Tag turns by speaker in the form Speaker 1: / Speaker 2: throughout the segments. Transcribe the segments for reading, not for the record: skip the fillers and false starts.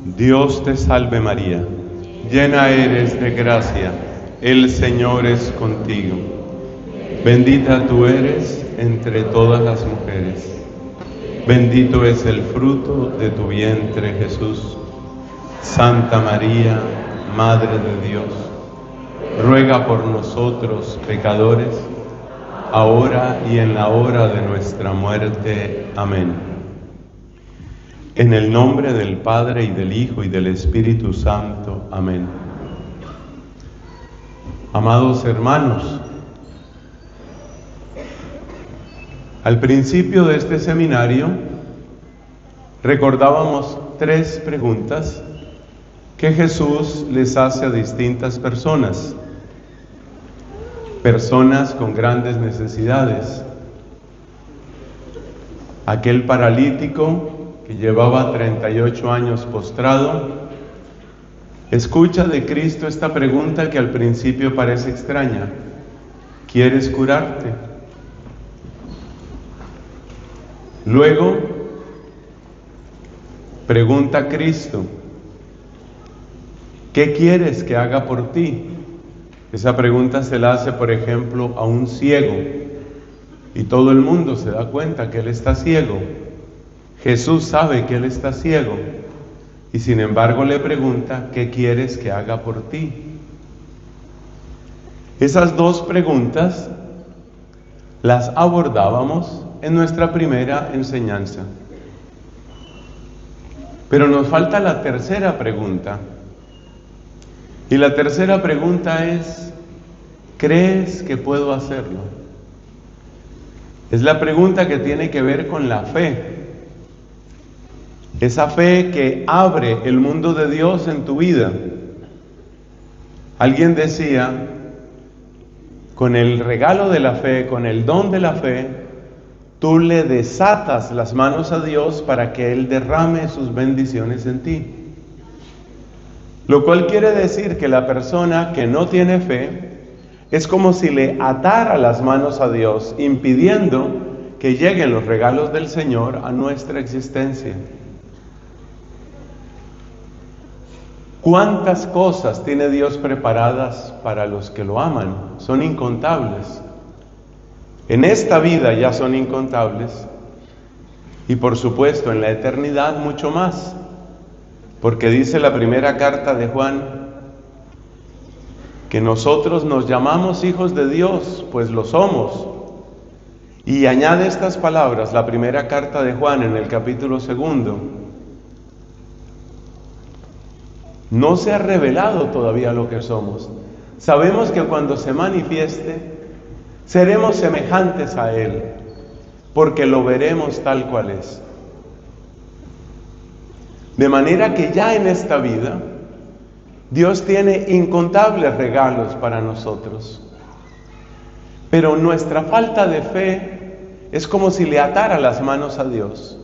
Speaker 1: Dios te salve María, llena eres de gracia, el Señor es contigo. Bendita tú eres entre todas las mujeres. Bendito es el fruto de tu vientre, Jesús. Santa María, Madre de Dios, ruega por nosotros pecadores, ahora y en la hora de nuestra muerte. Amén. En el nombre del Padre, y del Hijo, y del Espíritu Santo. Amén. Amados hermanos, al principio de este seminario recordábamos 3 preguntas que Jesús les hace a distintas personas con grandes necesidades. Aquel paralítico que llevaba 38 años postrado, escucha de Cristo esta pregunta que al principio parece extraña: ¿quieres curarte? Luego pregunta a Cristo: ¿qué quieres que haga por ti? Esa pregunta se la hace, por ejemplo, a un ciego, y todo el mundo se da cuenta que él está ciego. Jesús sabe que él está ciego, y sin embargo le pregunta: ¿qué quieres que haga por ti? Esas 2 preguntas las abordábamos en nuestra primera enseñanza. Pero nos falta la tercera pregunta. Y la tercera pregunta es: ¿crees que puedo hacerlo? Es la pregunta que tiene que ver con la fe. Esa fe que abre el mundo de Dios en tu vida. Alguien decía: con el regalo de la fe, con el don de la fe, tú le desatas las manos a Dios para que Él derrame sus bendiciones en ti. Lo cual quiere decir que la persona que no tiene fe es como si le atara las manos a Dios, impidiendo que lleguen los regalos del Señor a nuestra existencia. ¿Cuántas cosas tiene Dios preparadas para los que lo aman? Son incontables. En esta vida ya son incontables, y por supuesto en la eternidad mucho más, porque dice la primera carta de Juan que nosotros nos llamamos hijos de Dios, pues lo somos. Y añade estas palabras, la primera carta de Juan en el capítulo 2: no se ha revelado todavía lo que somos. Sabemos que cuando se manifieste, seremos semejantes a Él, porque lo veremos tal cual es. De manera que ya en esta vida, Dios tiene incontables regalos para nosotros. Pero nuestra falta de fe es como si le atara las manos a Dios,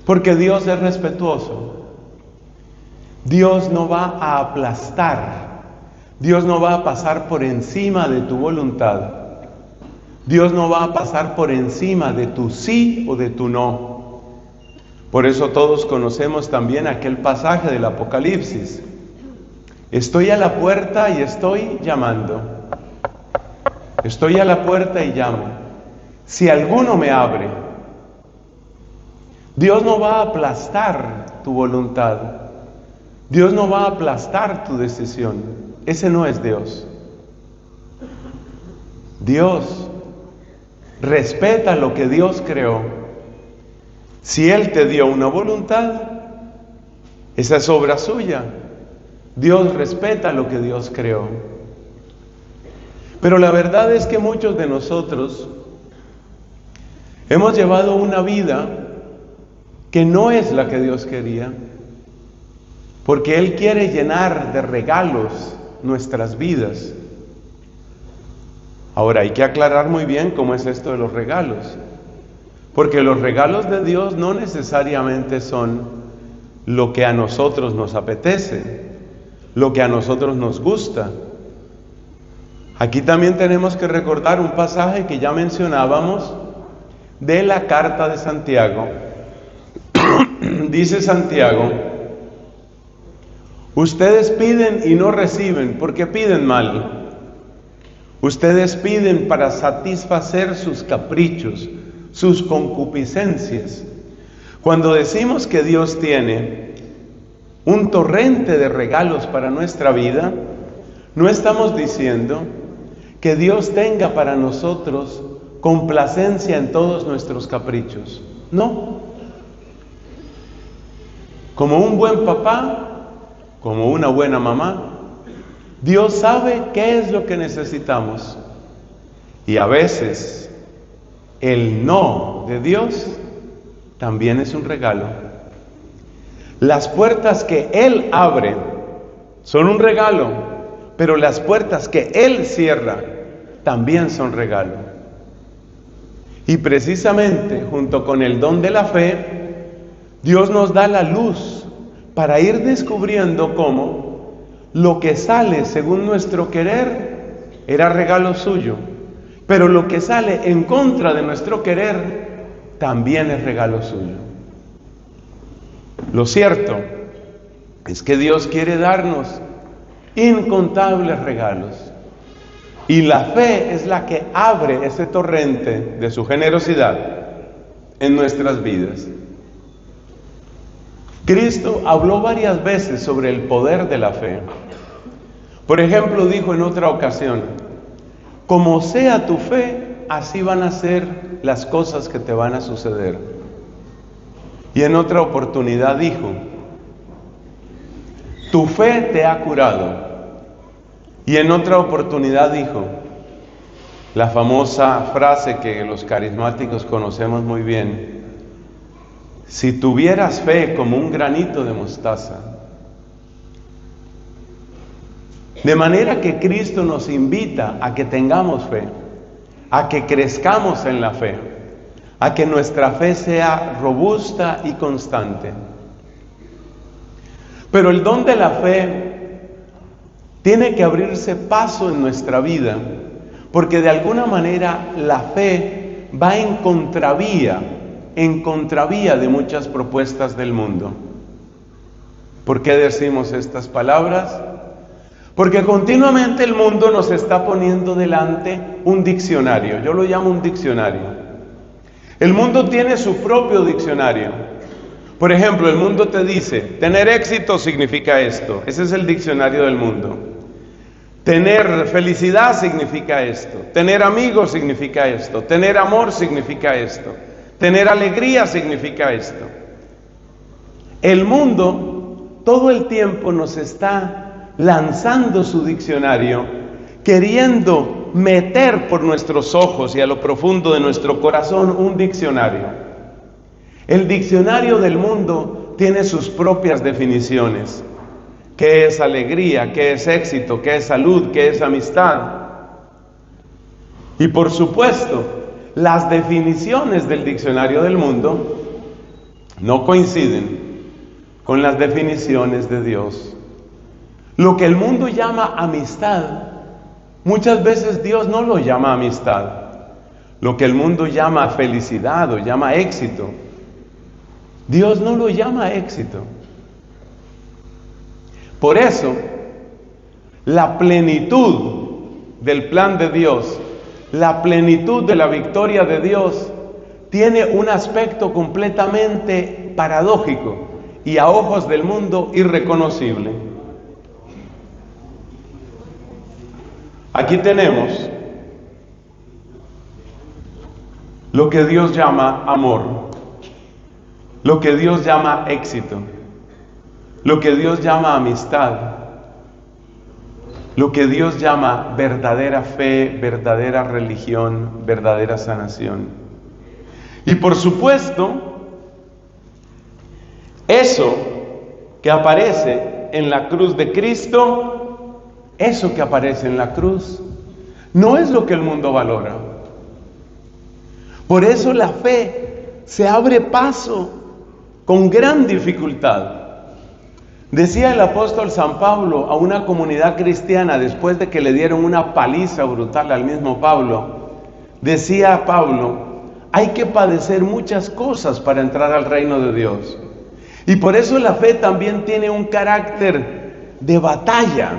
Speaker 1: porque Dios es respetuoso. Dios no va a aplastar, Dios no va a pasar por encima de tu voluntad, Dios no va a pasar por encima de tu sí o de tu no. Por eso todos conocemos también aquel pasaje del Apocalipsis: estoy a la puerta y estoy llamando, estoy a la puerta y llamo, si alguno me abre. Dios no va a aplastar tu voluntad, Dios no va a aplastar tu decisión. Ese no es Dios. Dios respeta lo que Dios creó. Si Él te dio una voluntad, esa es obra suya. Dios respeta lo que Dios creó. Pero la verdad es que muchos de nosotros hemos llevado una vida que no es la que Dios quería, porque Él quiere llenar de regalos nuestras vidas. Ahora, hay que aclarar muy bien cómo es esto de los regalos, porque los regalos de Dios no necesariamente son lo que a nosotros nos apetece, lo que a nosotros nos gusta. Aquí también tenemos que recordar un pasaje que ya mencionábamos de la carta de Santiago. Dice Santiago Ustedes piden y no reciben porque piden mal. Ustedes piden para satisfacer sus caprichos, sus concupiscencias. Cuando decimos que Dios tiene un torrente de regalos para nuestra vida, no estamos diciendo que Dios tenga para nosotros complacencia en todos nuestros caprichos. No. Como un buen papá, como una buena mamá, Dios sabe qué es lo que necesitamos. Y a veces el no de Dios también es un regalo. Las puertas que Él abre son un regalo, pero las puertas que Él cierra también son regalo. Y precisamente junto con el don de la fe, Dios nos da la luz para ir descubriendo cómo lo que sale según nuestro querer era regalo suyo, pero lo que sale en contra de nuestro querer también es regalo suyo. Lo cierto es que Dios quiere darnos incontables regalos, y la fe es la que abre ese torrente de su generosidad en nuestras vidas. Cristo habló varias veces sobre el poder de la fe. Por ejemplo, dijo en otra ocasión: como sea tu fe, así van a ser las cosas que te van a suceder. Y en otra oportunidad dijo: tu fe te ha curado. Y en otra oportunidad dijo la famosa frase que los carismáticos conocemos muy bien: si tuvieras fe como un granito de mostaza. De manera que Cristo nos invita a que tengamos fe, a que crezcamos en la fe, a que nuestra fe sea robusta y constante. Pero el don de la fe tiene que abrirse paso en nuestra vida, porque de alguna manera la fe va en contravía de muchas propuestas del mundo. ¿Por qué decimos estas palabras? Porque continuamente el mundo nos está poniendo delante un diccionario. Yo lo llamo un diccionario. El mundo tiene su propio diccionario. Por ejemplo, el mundo te dice: tener éxito significa esto. Ese es el diccionario del mundo. Tener felicidad significa esto. Tener amigos significa esto. Tener amor significa esto. Tener alegría significa esto. El mundo todo el tiempo nos está lanzando su diccionario, queriendo meter por nuestros ojos y a lo profundo de nuestro corazón un diccionario. El diccionario del mundo tiene sus propias definiciones. ¿Qué es alegría? ¿Qué es éxito? ¿Qué es salud? ¿Qué es amistad? Y por supuesto, las definiciones del diccionario del mundo no coinciden con las definiciones de Dios. Lo que el mundo llama amistad, muchas veces Dios no lo llama amistad. Lo que el mundo llama felicidad o llama éxito, Dios no lo llama éxito. Por eso, la plenitud del plan de Dios, la plenitud de la victoria de Dios, tiene un aspecto completamente paradójico y a ojos del mundo irreconocible. Aquí tenemos lo que Dios llama amor, lo que Dios llama éxito, lo que Dios llama amistad, lo que Dios llama verdadera fe, verdadera religión, verdadera sanación. Y por supuesto, eso que aparece en la cruz de Cristo, eso que aparece en la cruz, no es lo que el mundo valora. Por eso la fe se abre paso con gran dificultad. Decía el apóstol San Pablo a una comunidad cristiana después de que le dieron una paliza brutal al mismo Pablo. Decía Pablo: hay que padecer muchas cosas para entrar al reino de Dios. Y por eso la fe también tiene un carácter de batalla,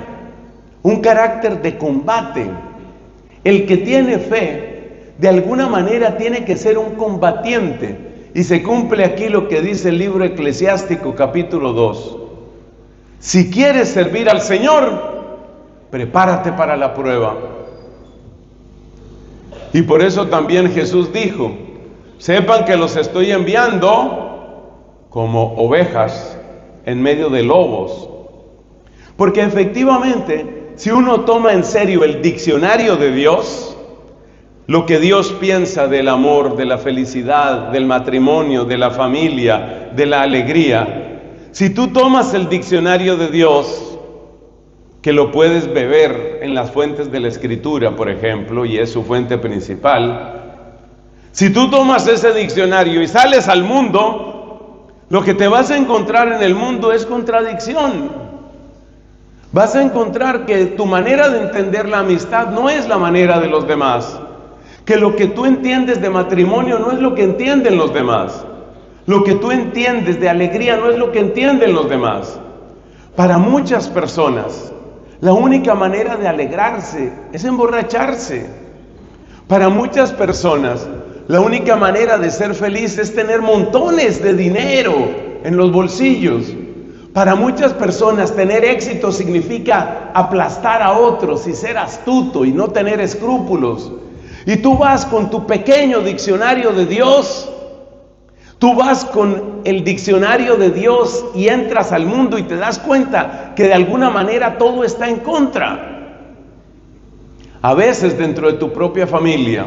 Speaker 1: un carácter de combate. El que tiene fe, de alguna manera tiene que ser un combatiente. Y se cumple aquí lo que dice el libro Eclesiástico, capítulo 2. Si quieres servir al Señor, prepárate para la prueba. Y por eso también Jesús dijo: sepan que los estoy enviando como ovejas en medio de lobos. Porque efectivamente, si uno toma en serio el diccionario de Dios, lo que Dios piensa del amor, de la felicidad, del matrimonio, de la familia, de la alegría, si tú tomas el diccionario de Dios, que lo puedes beber en las fuentes de la Escritura, por ejemplo, y es su fuente principal, si tú tomas ese diccionario y sales al mundo, lo que te vas a encontrar en el mundo es contradicción. Vas a encontrar que tu manera de entender la amistad no es la manera de los demás, que lo que tú entiendes de matrimonio no es lo que entienden los demás, lo que tú entiendes de alegría no es lo que entienden los demás. Para muchas personas, la única manera de alegrarse es emborracharse. Para muchas personas, la única manera de ser feliz es tener montones de dinero en los bolsillos. Para muchas personas, tener éxito significa aplastar a otros y ser astuto y no tener escrúpulos. Y tú vas con tu pequeño diccionario de Dios, tú vas con el diccionario de Dios y entras al mundo y te das cuenta que de alguna manera todo está en contra. A veces dentro de tu propia familia.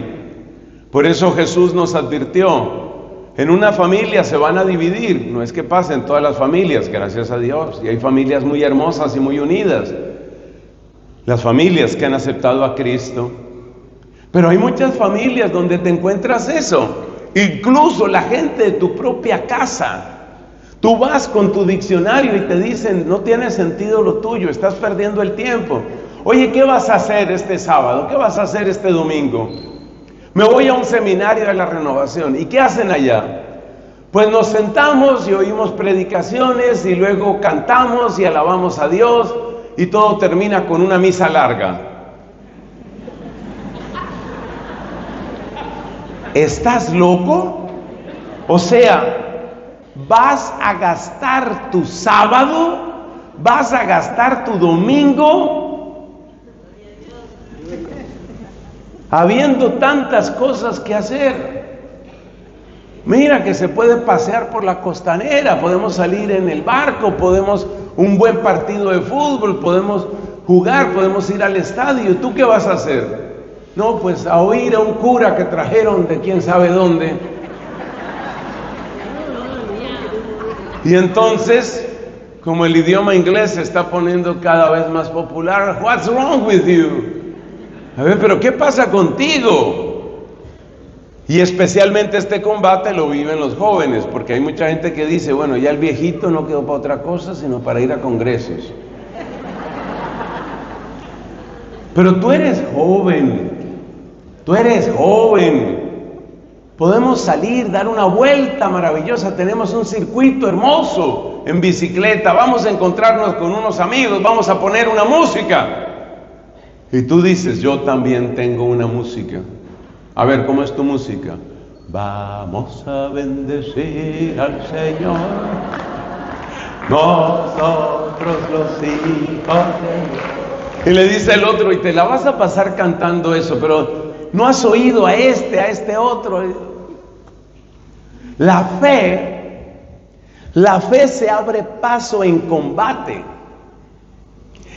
Speaker 1: Por eso Jesús nos advirtió: en una familia se van a dividir. No es que pasen todas las familias, gracias a Dios, y hay familias muy hermosas y muy unidas, las familias que han aceptado a Cristo. Pero hay muchas familias donde te encuentras eso. Incluso la gente de tu propia casa. Tú vas con tu diccionario y te dicen: no tiene sentido lo tuyo, estás perdiendo el tiempo. Oye, ¿qué vas a hacer este sábado? ¿Qué vas a hacer este domingo? Me voy a un seminario de la Renovación. ¿Y qué hacen allá? Pues nos sentamos y oímos predicaciones y luego cantamos y alabamos a Dios y todo termina con una misa larga. ¿Estás loco? O sea, ¿vas a gastar tu sábado? ¿Vas a gastar tu domingo? Habiendo tantas cosas que hacer. Mira que se puede pasear por la costanera, podemos salir en el barco, podemos un buen partido de fútbol, podemos jugar, podemos ir al estadio. ¿Tú qué vas a hacer? No, pues a oír a un cura que trajeron de quién sabe dónde. Y entonces, como el idioma inglés se está poniendo cada vez más popular, what's wrong with you? A ver, pero ¿qué pasa contigo? Y especialmente este combate lo viven los jóvenes, porque hay mucha gente que dice: bueno, ya el viejito no quedó para otra cosa sino para ir a congresos. Pero tú eres joven. Tú eres joven. Podemos salir, dar una vuelta maravillosa. Tenemos un circuito hermoso en bicicleta. Vamos a encontrarnos con unos amigos. Vamos a poner una música. Y tú dices: yo también tengo una música. A ver, ¿cómo es tu música? Vamos a bendecir al Señor, nosotros los hijos de Dios. Y le dice el otro: y te la vas a pasar cantando eso, pero no has oído a este otro. La fe se abre paso en combate.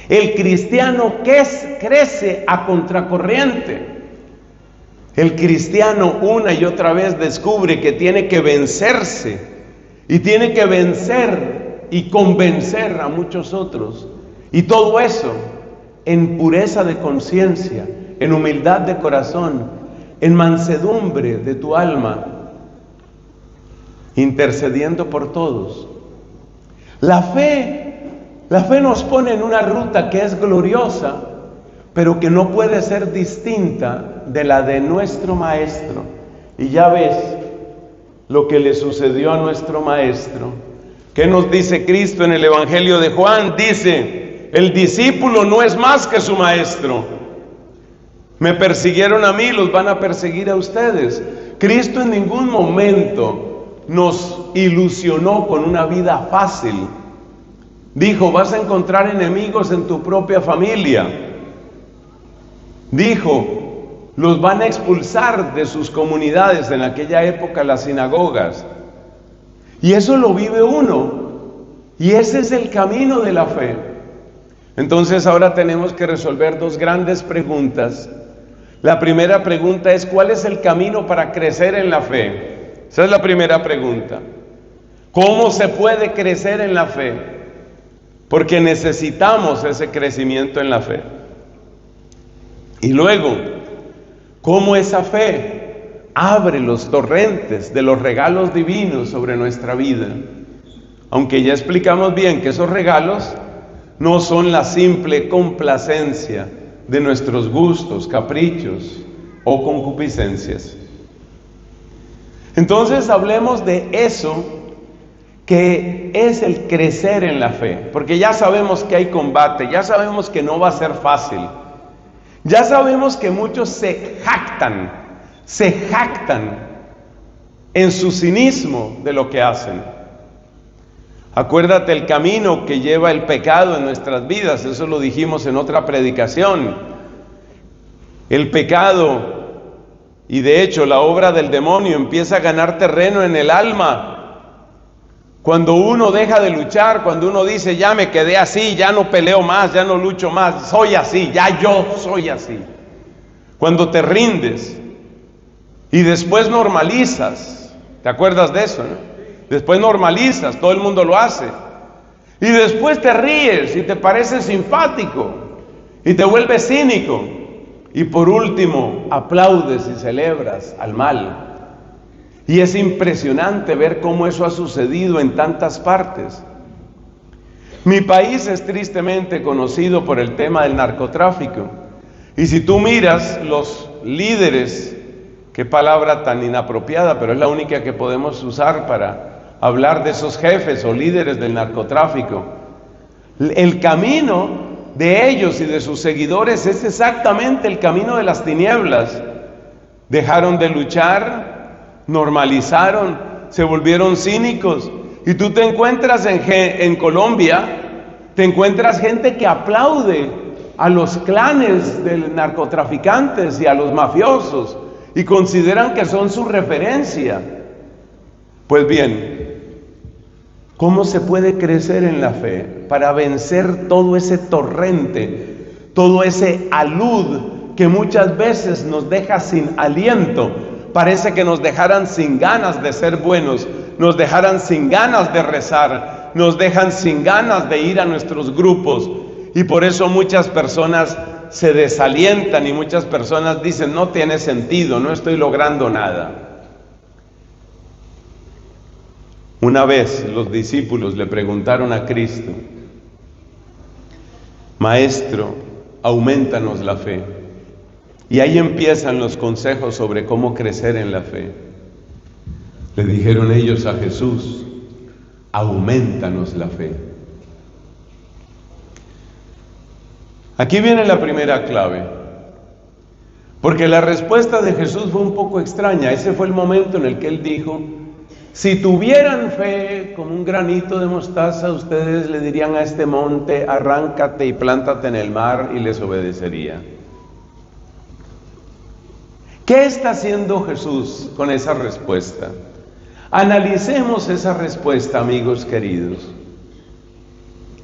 Speaker 1: El cristiano crece a contracorriente. El cristiano una y otra vez descubre que tiene que vencerse y tiene que vencer y convencer a muchos otros. Y todo eso en pureza de conciencia, en humildad de corazón, en mansedumbre de tu alma, intercediendo por todos. La fe nos pone en una ruta que es gloriosa, pero que no puede ser distinta de la de nuestro Maestro. Y ya ves lo que le sucedió a nuestro Maestro. ¿Qué nos dice Cristo en el Evangelio de Juan? Dice el discípulo no es más que su maestro. Me persiguieron a mí, los van a perseguir a ustedes. Cristo en ningún momento nos ilusionó con una vida fácil. Dijo, vas a encontrar enemigos en tu propia familia. Dijo, los van a expulsar de sus comunidades, en aquella época las sinagogas. Y eso lo vive uno. Y ese es el camino de la fe. Entonces ahora tenemos que resolver dos grandes preguntas. La primera pregunta es, ¿cuál es el camino para crecer en la fe? Esa es la primera pregunta. ¿Cómo se puede crecer en la fe? Porque necesitamos ese crecimiento en la fe. Y luego, ¿cómo esa fe abre los torrentes de los regalos divinos sobre nuestra vida? Aunque ya explicamos bien que esos regalos no son la simple complacencia de nuestros gustos, caprichos o concupiscencias. Entonces hablemos de eso que es el crecer en la fe, porque ya sabemos que hay combate, ya sabemos que no va a ser fácil, ya sabemos que muchos se jactan en su cinismo de lo que hacen. Acuérdate el camino que lleva el pecado en nuestras vidas, eso lo dijimos en otra predicación. El pecado, y de hecho la obra del demonio, empieza a ganar terreno en el alma. Cuando uno deja de luchar, cuando uno dice, ya me quedé así, ya no peleo más, ya no lucho más, soy así, ya yo soy así. Cuando te rindes y después normalizas, ¿te acuerdas de eso, no? Después normalizas, todo el mundo lo hace. Y después te ríes y te pareces simpático y te vuelves cínico. Y por último, aplaudes y celebras al mal. Y es impresionante ver cómo eso ha sucedido en tantas partes. Mi país es tristemente conocido por el tema del narcotráfico. Y si tú miras los líderes, qué palabra tan inapropiada, pero es la única que podemos usar para hablar de esos jefes o líderes del narcotráfico. El camino de ellos y de sus seguidores es exactamente el camino de las tinieblas. Dejaron de luchar, normalizaron, se volvieron cínicos. Y tú te encuentras en Colombia, te encuentras gente que aplaude a los clanes de narcotraficantes y a los mafiosos y consideran que son su referencia. Pues bien, ¿cómo se puede crecer en la fe para vencer todo ese torrente, todo ese alud que muchas veces nos deja sin aliento? Parece que nos dejaran sin ganas de ser buenos, nos dejaran sin ganas de rezar, nos dejan sin ganas de ir a nuestros grupos. Y por eso muchas personas se desalientan y muchas personas dicen, no tiene sentido, no estoy logrando nada. Una vez los discípulos le preguntaron a Cristo, Maestro, aumentanos la fe. Y ahí empiezan los consejos sobre cómo crecer en la fe. Le dijeron ellos a Jesús, aumentanos la fe. Aquí viene la primera clave, porque la respuesta de Jesús fue un poco extraña. Ese fue el momento en el que Él dijo, si tuvieran fe como un granito de mostaza, ustedes le dirían a este monte, arráncate y plántate en el mar, y les obedecería. ¿Qué está haciendo Jesús con esa respuesta? Analicemos esa respuesta, amigos queridos.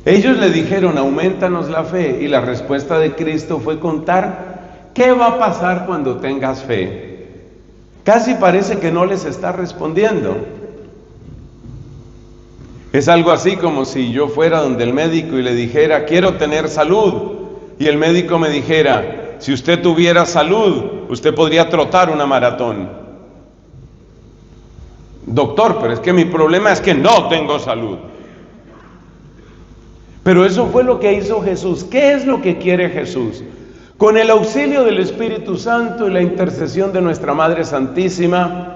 Speaker 1: Ellos le dijeron, aumentanos la fe, y la respuesta de Cristo fue contar qué va a pasar cuando tengas fe. Casi parece que no les está respondiendo. Es algo así como si yo fuera donde el médico y le dijera, quiero tener salud, y el médico me dijera, si usted tuviera salud, usted podría trotar una maratón. Doctor, pero es que mi problema es que no tengo salud. Pero eso fue lo que hizo Jesús. ¿Qué es lo que quiere Jesús? Con el auxilio del Espíritu Santo y la intercesión de nuestra Madre Santísima,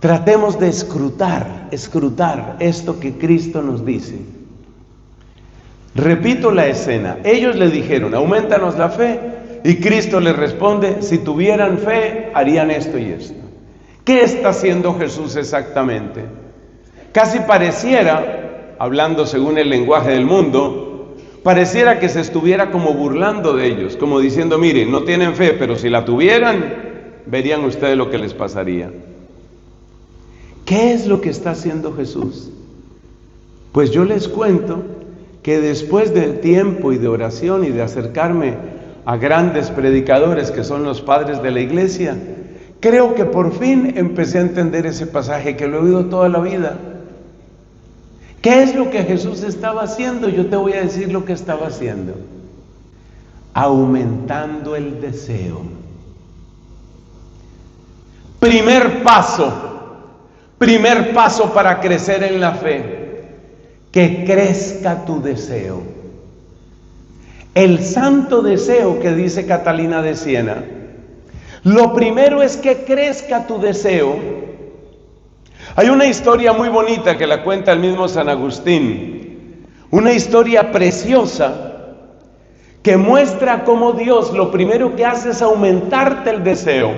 Speaker 1: tratemos de escrutar esto que Cristo nos dice. Repito la escena. Ellos le dijeron, aumentanos la fe. Y Cristo les responde, si tuvieran fe, harían esto y esto. ¿Qué está haciendo Jesús exactamente? Casi pareciera, hablando según el lenguaje del mundo, pareciera que se estuviera como burlando de ellos, como diciendo, miren, no tienen fe, pero si la tuvieran, verían ustedes lo que les pasaría. ¿Qué es lo que está haciendo Jesús? Pues yo les cuento que después del tiempo y de oración y de acercarme a grandes predicadores que son los padres de la iglesia, creo que por fin empecé a entender ese pasaje que lo he oído toda la vida. ¿Qué es lo que Jesús estaba haciendo? Yo te voy a decir lo que estaba haciendo. Aumentando el deseo. Primer paso para crecer en la fe, que crezca tu deseo. El santo deseo que dice Catalina de Siena, lo primero es que crezca tu deseo. Hay una historia muy bonita que la cuenta el mismo San Agustín, una historia preciosa que muestra cómo Dios lo primero que hace es aumentarte el deseo.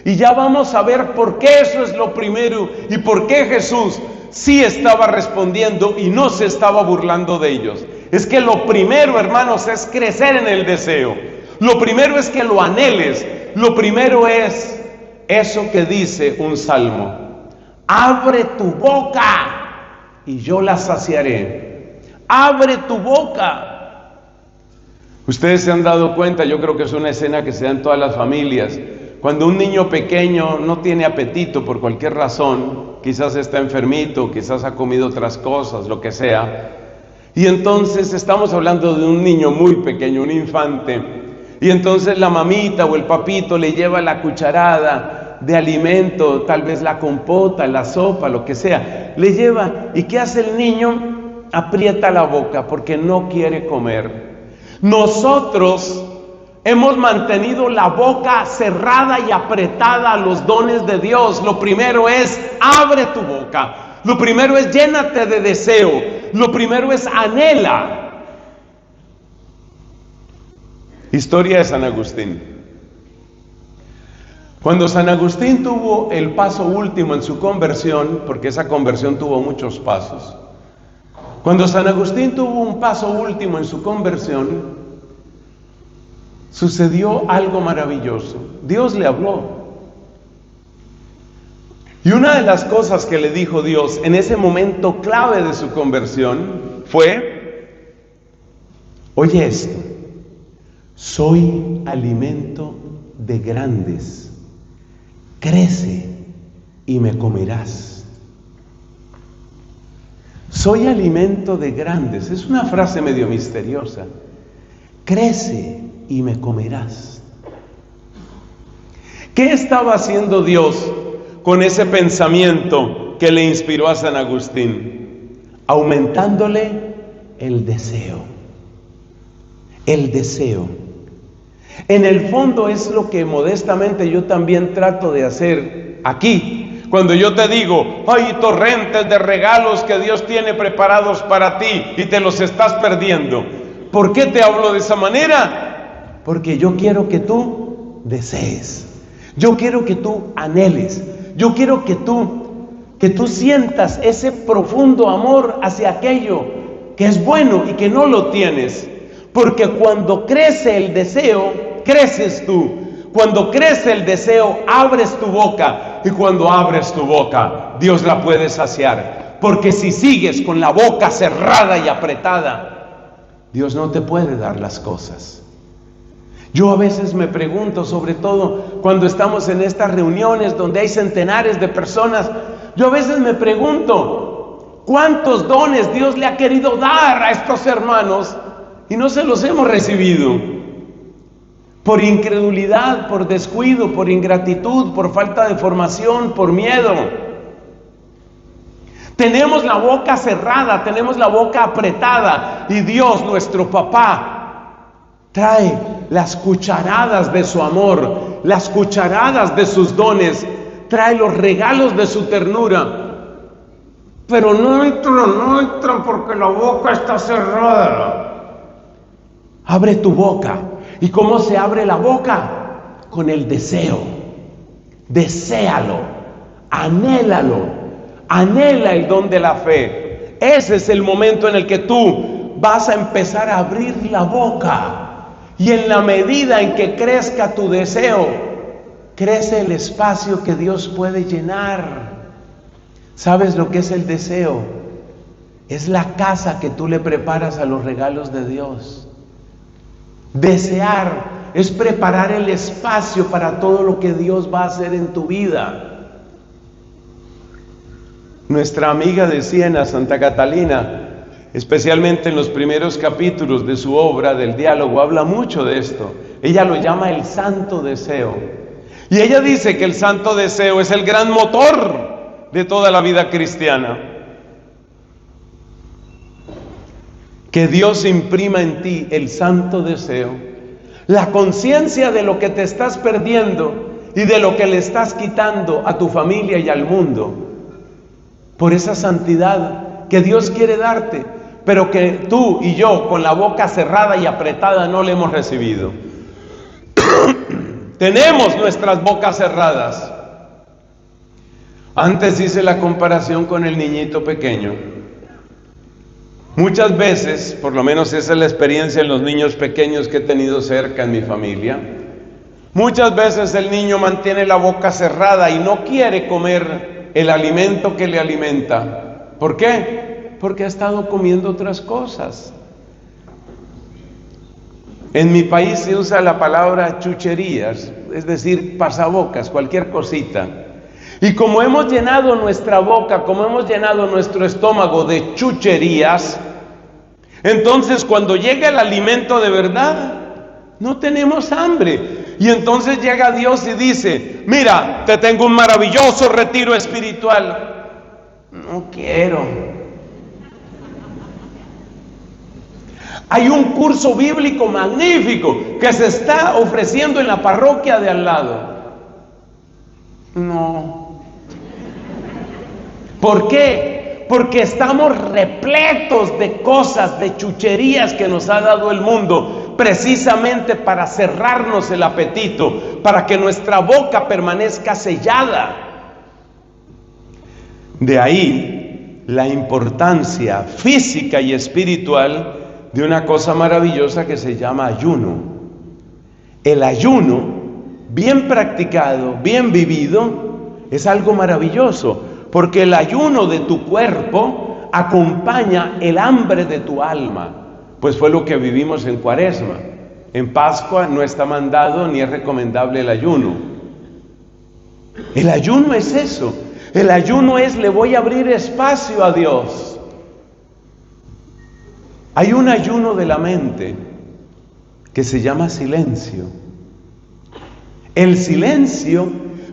Speaker 1: Y ya vamos a ver por qué eso es lo primero y por qué Jesús sí estaba respondiendo y no se estaba burlando de ellos. Es que lo primero, hermanos, es crecer en el deseo. Lo primero es que lo anheles. Lo primero es eso que dice un salmo: abre tu boca y yo la saciaré. Abre tu boca. Ustedes se han dado cuenta, yo creo que es una escena que se da en todas las familias. Cuando un niño pequeño no tiene apetito por cualquier razón, quizás está enfermito, quizás ha comido otras cosas, lo que sea, y entonces estamos hablando de un niño muy pequeño, un infante, y entonces la mamita o el papito le lleva la cucharada de alimento, tal vez la compota, la sopa, lo que sea, le lleva, ¿y qué hace el niño? Aprieta la boca porque no quiere comer. Nosotros hemos mantenido la boca cerrada y apretada a los dones de Dios. Lo primero es, abre tu boca. Lo primero es, llénate de deseo. Lo primero es, anhela. Historia de San Agustín. Cuando San Agustín tuvo el paso último en su conversión, porque esa conversión tuvo muchos pasos, cuando San Agustín tuvo un paso último en su conversión, sucedió algo maravilloso. Dios le habló. Y una de las cosas que le dijo Dios en ese momento clave de su conversión fue: oye esto, soy alimento de grandes, crece y me comerás. Soy alimento de grandes, es una frase medio misteriosa. Crece y me comerás. ¿Qué estaba haciendo Dios con ese pensamiento que le inspiró a San Agustín? Aumentándole el deseo. El deseo. En el fondo es lo que modestamente yo también trato de hacer aquí. Cuando yo te digo, hay torrentes de regalos que Dios tiene preparados para ti y te los estás perdiendo. ¿Por qué te hablo de esa manera? Porque yo quiero que tú desees. Yo quiero que tú anheles. Yo quiero que tú sientas ese profundo amor hacia aquello que es bueno y que no lo tienes. Porque cuando crece el deseo, creces tú. Cuando crece el deseo, abres tu boca. Y cuando abres tu boca, Dios la puede saciar. Porque si sigues con la boca cerrada y apretada, Dios no te puede dar las cosas. Yo a veces me pregunto, sobre todo cuando estamos en estas reuniones donde hay centenares de personas, yo a veces me pregunto, ¿cuántos dones Dios le ha querido dar a estos hermanos y no se los hemos recibido? Por incredulidad, por descuido, por ingratitud, por falta de formación, por miedo. Tenemos la boca cerrada, tenemos la boca apretada y Dios, nuestro papá, trae las cucharadas de su amor, las cucharadas de sus dones, trae los regalos de su ternura Pero no entran porque la boca está cerrada. Abre tu boca. ¿Y cómo se abre la boca? Con el deseo. Deséalo, anhélalo, anhela el don de la fe. Ese es el momento en el que tú vas a empezar a abrir la boca. Y en la medida en que crezca tu deseo, crece el espacio que Dios puede llenar. ¿Sabes lo que es el deseo? Es la casa que tú le preparas a los regalos de Dios. Desear es preparar el espacio para todo lo que Dios va a hacer en tu vida. Nuestra amiga de Siena, Santa Catalina, especialmente en los primeros capítulos de su obra del diálogo, habla mucho de esto. Ella lo llama el santo deseo. Y ella dice que el santo deseo es el gran motor de toda la vida cristiana. Que Dios imprima en ti el santo deseo, la conciencia de lo que te estás perdiendo y de lo que le estás quitando a tu familia y al mundo, por esa santidad que Dios quiere darte, pero que tú y yo con la boca cerrada y apretada no le hemos recibido. Tenemos nuestras bocas cerradas. Antes hice la comparación con el niñito pequeño. Muchas veces, por lo menos esa es la experiencia en los niños pequeños que he tenido cerca en mi familia, muchas veces el niño mantiene la boca cerrada y no quiere comer el alimento que le alimenta. ¿Por qué? Porque ha estado comiendo otras cosas. En mi país se usa la palabra chucherías, es decir, pasabocas, cualquier cosita. Y como hemos llenado nuestra boca, como hemos llenado nuestro estómago de chucherías, entonces cuando llega el alimento de verdad, no tenemos hambre. Y entonces llega Dios y dice: mira, te tengo un maravilloso retiro espiritual. No quiero. Hay un curso bíblico magnífico que se está ofreciendo en la parroquia de al lado. No. ¿Por qué? Porque estamos repletos de cosas, de chucherías que nos ha dado el mundo, precisamente para cerrarnos el apetito, para que nuestra boca permanezca sellada. De ahí la importancia física y espiritual de una cosa maravillosa que se llama ayuno. El ayuno, bien practicado, bien vivido, es algo maravilloso, porque el ayuno de tu cuerpo acompaña el hambre de tu alma, pues fue lo que vivimos en Cuaresma. En Pascua no está mandado ni es recomendable el ayuno. El ayuno es eso. El ayuno es: le voy a abrir espacio a Dios. Hay un ayuno de la mente que se llama silencio. El silencio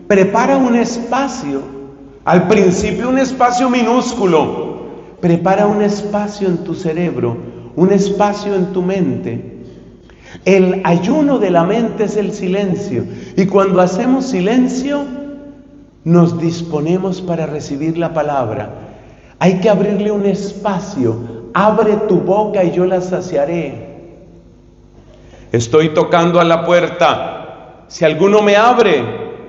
Speaker 1: prepara un espacio. Al principio un espacio minúsculo, prepara un espacio en tu cerebro, un espacio en tu mente. El ayuno de la mente es el silencio, y cuando hacemos silencio, nos disponemos para recibir la palabra. Hay que abrirle un espacio. Abre tu boca y yo la saciaré. Estoy tocando a la puerta. Si alguno me abre,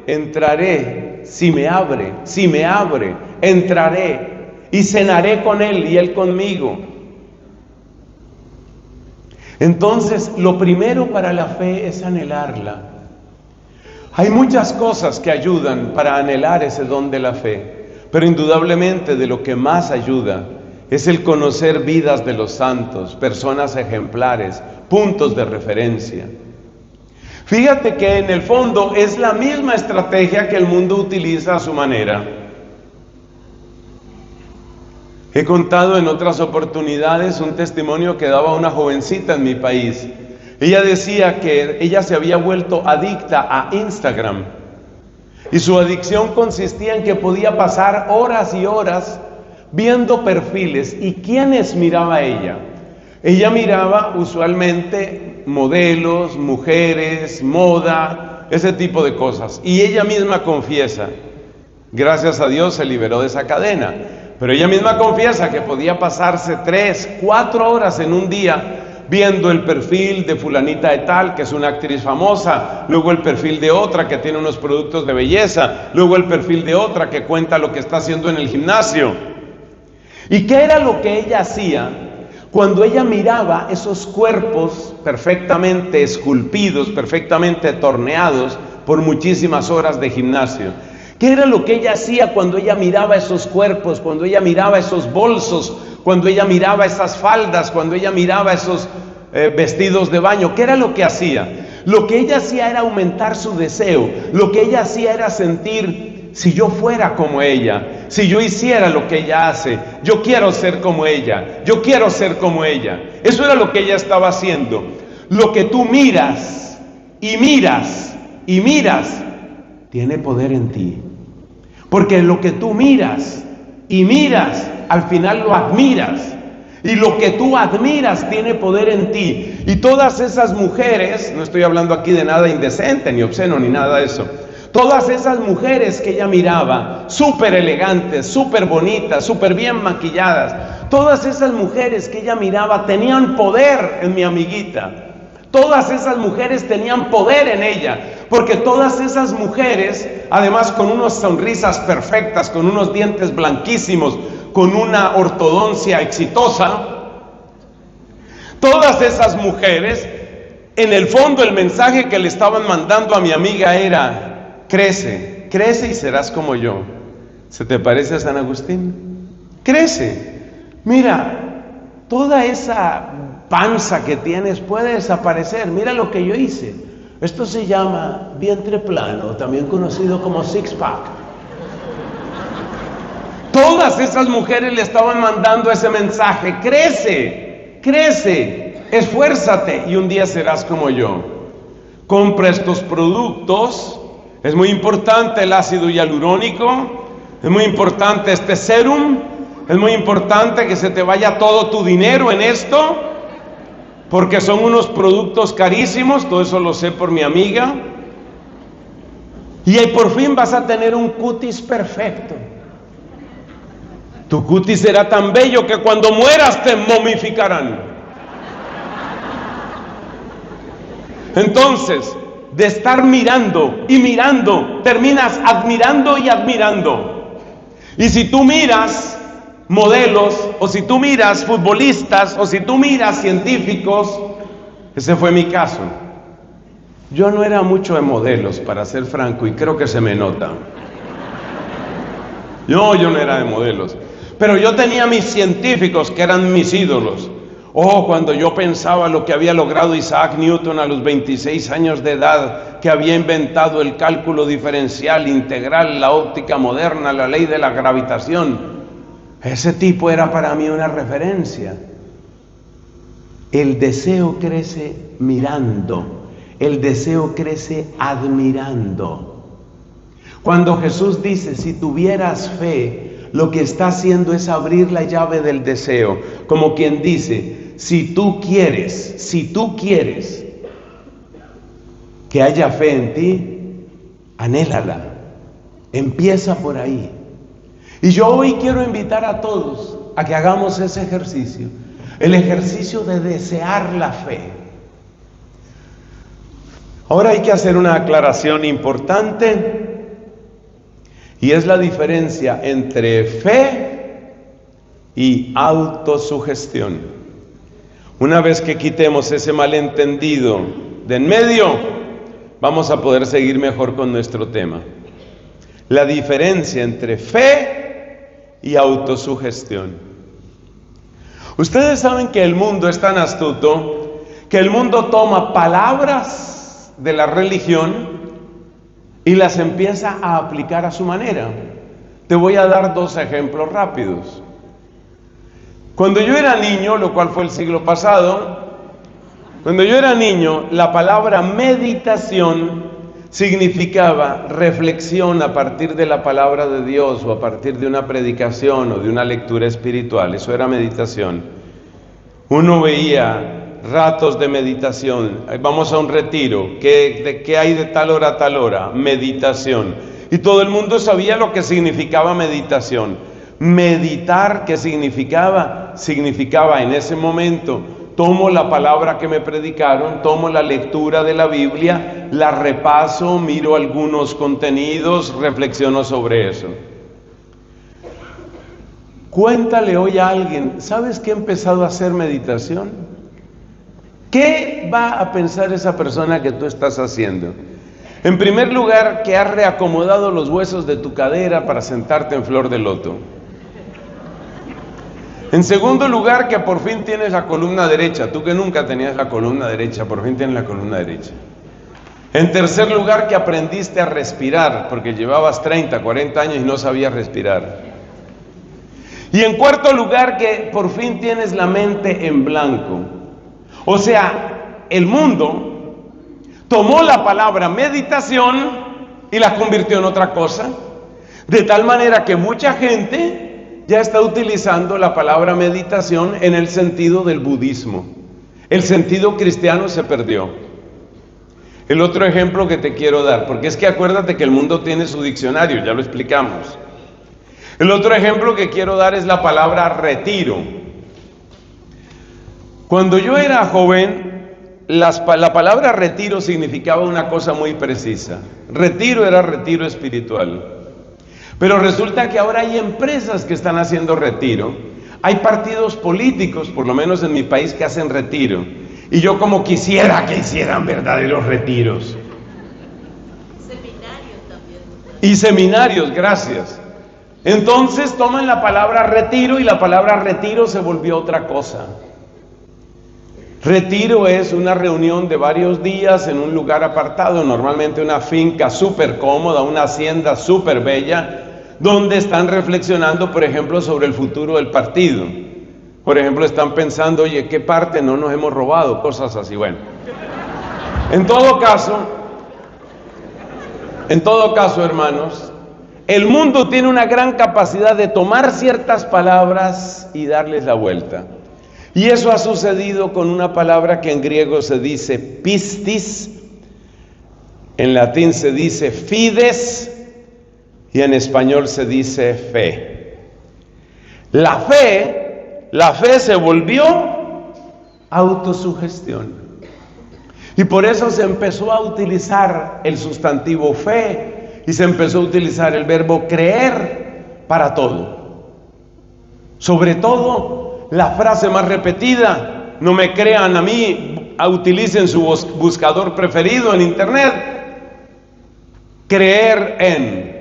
Speaker 1: entraré. Si me abre, entraré y cenaré con él y él conmigo. Entonces, lo primero para la fe es anhelarla. Hay muchas cosas que ayudan para anhelar ese don de la fe, pero indudablemente de lo que más ayuda es el conocer vidas de los santos, personas ejemplares, puntos de referencia. Fíjate que en el fondo es la misma estrategia que el mundo utiliza a su manera. He contado en otras oportunidades un testimonio que daba una jovencita en mi país. Ella decía que ella se había vuelto adicta a Instagram. Y su adicción consistía en que podía pasar horas y horas viendo perfiles. ¿Y quiénes miraba ella? Ella miraba usualmente modelos, mujeres, moda, ese tipo de cosas. Y ella misma confiesa, gracias a Dios se liberó de esa cadena. Pero ella misma confiesa que podía pasarse 3, 4 horas en un día viendo el perfil de fulanita de tal, que es una actriz famosa, luego el perfil de otra que tiene unos productos de belleza, luego el perfil de otra que cuenta lo que está haciendo en el gimnasio. ¿Y qué era lo que ella hacía cuando ella miraba esos cuerpos perfectamente esculpidos, perfectamente torneados por muchísimas horas de gimnasio? ¿Qué era lo que ella hacía cuando ella miraba esos cuerpos, cuando ella miraba esos bolsos, cuando ella miraba esas faldas, cuando ella miraba esos vestidos de baño? ¿Qué era lo que hacía? Lo que ella hacía era aumentar su deseo. Lo que ella hacía era sentir, si yo fuera como ella, si yo hiciera lo que ella hace, yo quiero ser como ella, yo quiero ser como ella. Eso era lo que ella estaba haciendo. Lo que tú miras y miras y miras tiene poder en ti. Porque lo que tú miras y miras, al final lo admiras. Y lo que tú admiras tiene poder en ti. Y todas esas mujeres, no estoy hablando aquí de nada indecente, ni obsceno, ni nada de eso. Todas esas mujeres que ella miraba, súper elegantes, súper bonitas, súper bien maquilladas, todas esas mujeres que ella miraba tenían poder en mi amiguita. Todas esas mujeres tenían poder en ella, porque todas esas mujeres, además con unas sonrisas perfectas, con unos dientes blanquísimos, con una ortodoncia exitosa, todas esas mujeres, en el fondo el mensaje que le estaban mandando a mi amiga era: crece, crece y serás como yo. ¿Se te parece a San Agustín? Crece. Mira, toda esa panza que tienes puede desaparecer. Mira lo que yo hice. Esto se llama vientre plano, también conocido como six pack. Todas esas mujeres le estaban mandando ese mensaje: crece, crece, esfuérzate y un día serás como yo. Compra estos productos. Es muy importante el ácido hialurónico, es muy importante este serum, es muy importante que se te vaya todo tu dinero en esto, porque son unos productos carísimos. Todo eso lo sé por mi amiga. Y ahí por fin vas a tener un cutis perfecto. Tu cutis será tan bello que cuando mueras te momificarán. Entonces, de estar mirando y mirando, terminas admirando y admirando. Y si tú miras modelos, o si tú miras futbolistas, o si tú miras científicos, ese fue mi caso. Yo no era mucho de modelos, para ser franco, y creo que se me nota. Yo no era de modelos, pero yo tenía mis científicos que eran mis ídolos. Cuando yo pensaba lo que había logrado Isaac Newton a los 26 años de edad, que había inventado el cálculo diferencial integral, la óptica moderna, la ley de la gravitación, ese tipo era para mí una referencia. El deseo crece mirando, el deseo crece admirando. Cuando Jesús dice: si tuvieras fe, lo que está haciendo es abrir la llave del deseo, como quien dice: si tú quieres que haya fe en ti, anhélala, empieza por ahí. Y yo hoy quiero invitar a todos a que hagamos ese ejercicio, el ejercicio de desear la fe. Ahora hay que hacer una aclaración importante, y es la diferencia entre fe y autosugestión. Una vez que quitemos ese malentendido de en medio, vamos a poder seguir mejor con nuestro tema. La diferencia entre fe y autosugestión. Ustedes saben que el mundo es tan astuto que el mundo toma palabras de la religión y las empieza a aplicar a su manera. Te voy a dar 2 ejemplos rápidos. Cuando yo era niño, lo cual fue el siglo pasado, cuando yo era niño, la palabra meditación significaba reflexión a partir de la palabra de Dios, o a partir de una predicación o de una lectura espiritual. Eso era meditación. Uno veía ratos de meditación. Vamos a un retiro. ¿Qué hay de tal hora a tal hora? Meditación. Y todo el mundo sabía lo que significaba meditación. Meditar, ¿qué significaba? Significaba en ese momento, tomo la palabra que me predicaron, tomo la lectura de la Biblia, la repaso, miro algunos contenidos, reflexiono sobre eso. Cuéntale hoy a alguien, ¿sabes que he empezado a hacer meditación? ¿Qué va a pensar esa persona que tú estás haciendo? En primer lugar, que has reacomodado los huesos de tu cadera para sentarte en flor de loto. En segundo lugar, que por fin tienes la columna derecha. Tú que nunca tenías la columna derecha, por fin tienes la columna derecha. En tercer lugar, que aprendiste a respirar, porque llevabas 30, 40 años y no sabías respirar. Y en cuarto lugar, que por fin tienes la mente en blanco. O sea, el mundo tomó la palabra meditación y la convirtió en otra cosa. De tal manera que mucha gente ya está utilizando la palabra meditación en el sentido del budismo. El sentido cristiano se perdió. El otro ejemplo que te quiero dar, porque es que acuérdate que el mundo tiene su diccionario, ya lo explicamos. El otro ejemplo que quiero dar es la palabra retiro. Cuando yo era joven, la palabra retiro significaba una cosa muy precisa. Retiro era retiro espiritual. Pero resulta que ahora hay empresas que están haciendo retiro. Hay partidos políticos, por lo menos en mi país, que hacen retiro. Y yo como quisiera que hicieran verdaderos retiros.
Speaker 2: Seminarios también.
Speaker 1: Y seminarios, gracias. Entonces toman la palabra retiro y la palabra retiro se volvió otra cosa. Retiro es una reunión de varios días en un lugar apartado, normalmente una finca súper cómoda, una hacienda súper bella, donde están reflexionando, por ejemplo, sobre el futuro del partido. Por ejemplo, están pensando, oye, ¿qué parte no nos hemos robado? Cosas así, bueno. En todo caso, hermanos, el mundo tiene una gran capacidad de tomar ciertas palabras y darles la vuelta. Y eso ha sucedido con una palabra que en griego se dice pistis, en latín se dice fides y en español se dice fe. La fe se volvió autosugestión. Y por eso se empezó a utilizar el sustantivo fe y se empezó a utilizar el verbo creer para todo. Sobre todo, la frase más repetida, no me crean a mí, utilicen su buscador preferido en internet, creer en.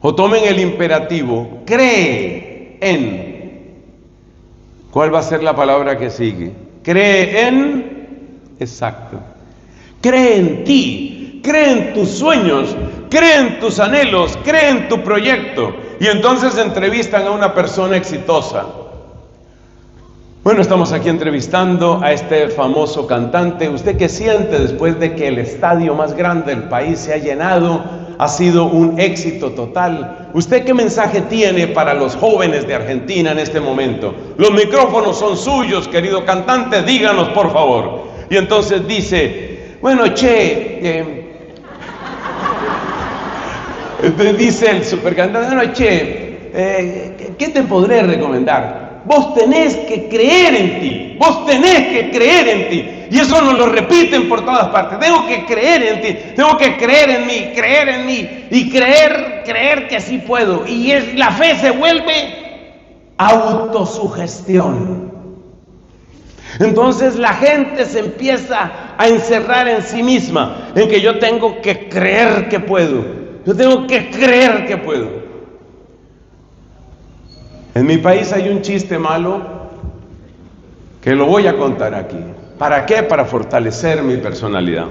Speaker 1: O tomen el imperativo, cree en. ¿Cuál va a ser la palabra que sigue? Cree en, exacto. Cree en ti, cree en tus sueños, cree en tus anhelos, cree en tu proyecto. Y entonces entrevistan a una persona exitosa. Bueno, estamos aquí entrevistando a este famoso cantante. ¿Usted qué siente después de que el estadio más grande del país se ha llenado? Ha sido un éxito total. ¿Usted qué mensaje tiene para los jóvenes de Argentina en este momento? Los micrófonos son suyos, querido cantante, díganos por favor. Y entonces dice, bueno, dice el supercantante, bueno, ¿qué te podré recomendar? Vos tenés que creer en ti, vos tenés que creer en ti. Y eso nos lo repiten por todas partes. Tengo que creer en ti, tengo que creer en mí y creer que sí puedo. Y la fe se vuelve autosugestión. Entonces la gente se empieza a encerrar en sí misma, en que yo tengo que creer que puedo. Yo tengo que creer que puedo. En mi país hay un chiste malo que lo voy a contar aquí. ¿Para qué? Para fortalecer mi personalidad.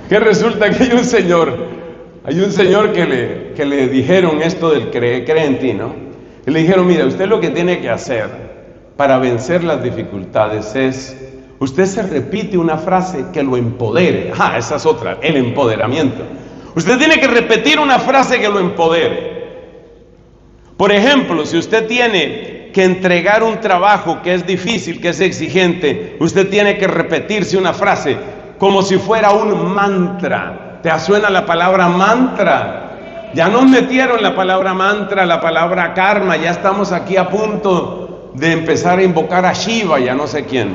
Speaker 1: Que resulta que hay un señor que le dijeron esto del cree en ti, ¿no? Y le dijeron, mira, usted lo que tiene que hacer para vencer las dificultades es, usted se repite una frase que lo empodere. Esa es otra, el empoderamiento. Usted tiene que repetir una frase que lo empodere. Por ejemplo, si usted tiene que entregar un trabajo que es difícil, que es exigente, usted tiene que repetirse una frase como si fuera un mantra. ¿Te suena la palabra mantra? Ya nos metieron la palabra mantra, la palabra karma, ya estamos aquí a punto de empezar a invocar a Shiva, ya no sé quién.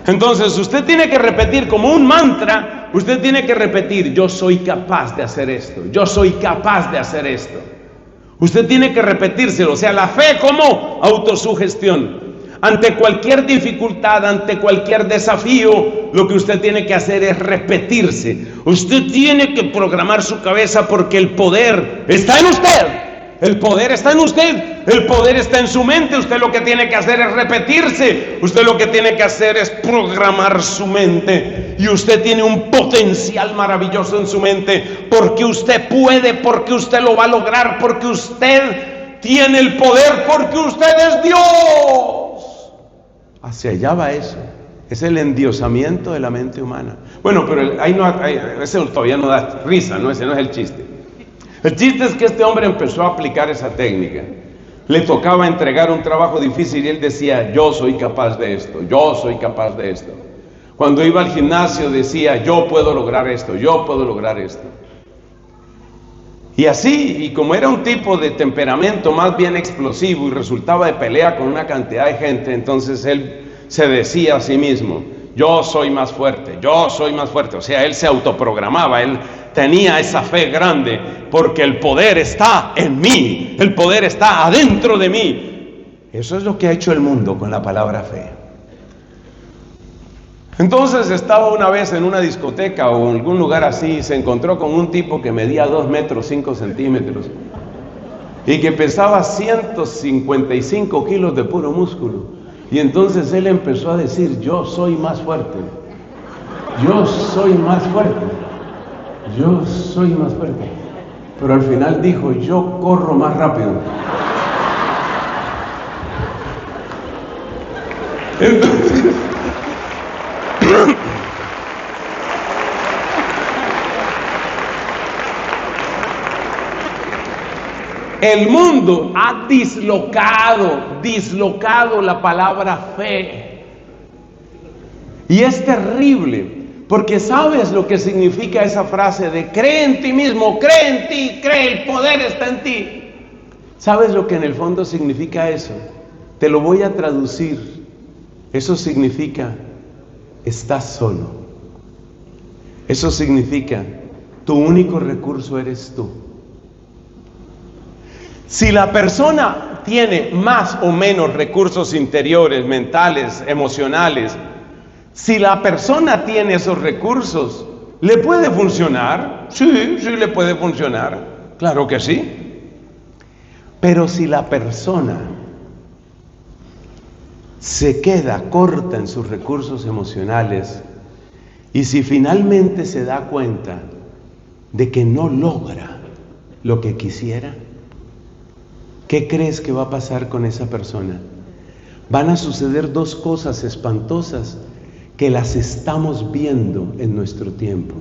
Speaker 1: Entonces usted tiene que repetir como un mantra, usted tiene que repetir: yo soy capaz de hacer esto, yo soy capaz de hacer esto. Usted tiene que repetírselo, o sea, la fe como autosugestión. Ante cualquier dificultad, ante cualquier desafío, lo que usted tiene que hacer es repetirse. Usted tiene que programar su cabeza, porque el poder está en usted. El poder está en usted. El poder está en su mente. Usted lo que tiene que hacer es repetirse. Usted lo que tiene que hacer es programar su mente. Y usted tiene un potencial maravilloso en su mente, porque usted puede, porque usted lo va a lograr, porque usted tiene el poder, porque usted es Dios. Hacia allá va eso. Es el endiosamiento de la mente humana. Bueno, pero ese todavía no da risa, ¿no? Ese no es el chiste. El chiste es que este hombre empezó a aplicar esa técnica. Le tocaba entregar un trabajo difícil y él decía: yo soy capaz de esto, yo soy capaz de esto. Cuando iba al gimnasio decía: yo puedo lograr esto, yo puedo lograr esto. Y así, y como era un tipo de temperamento más bien explosivo y resultaba de pelea con una cantidad de gente, entonces él se decía a sí mismo: yo soy más fuerte, yo soy más fuerte. O sea, él se autoprogramaba, él tenía esa fe grande, porque el poder está en mí, el poder está adentro de mí. Eso es lo que ha hecho el mundo con la palabra fe. Entonces estaba una vez en una discoteca o en algún lugar así, se encontró con un tipo que medía 2 metros 5 centímetros y que pesaba 155 kilos de puro músculo. Y entonces él empezó a decir: yo soy más fuerte, yo soy más fuerte, yo soy más fuerte. Pero al final dijo: yo corro más rápido. Entonces, el mundo ha dislocado la palabra fe. Y es terrible, porque ¿sabes lo que significa esa frase de cree en ti mismo, cree en ti, cree, el poder está en ti? ¿Sabes lo que en el fondo significa eso? Te lo voy a traducir. Eso significa: estás solo. Eso significa: tu único recurso eres tú. Si la persona tiene más o menos recursos interiores, mentales, emocionales, si la persona tiene esos recursos, ¿le puede funcionar? Sí, sí le puede funcionar. Claro que sí. Pero si la persona se queda corta en sus recursos emocionales, y si finalmente se da cuenta de que no logra lo que quisiera, ¿qué crees que va a pasar con esa persona? Van a suceder 2 cosas espantosas que las estamos viendo en nuestro tiempo.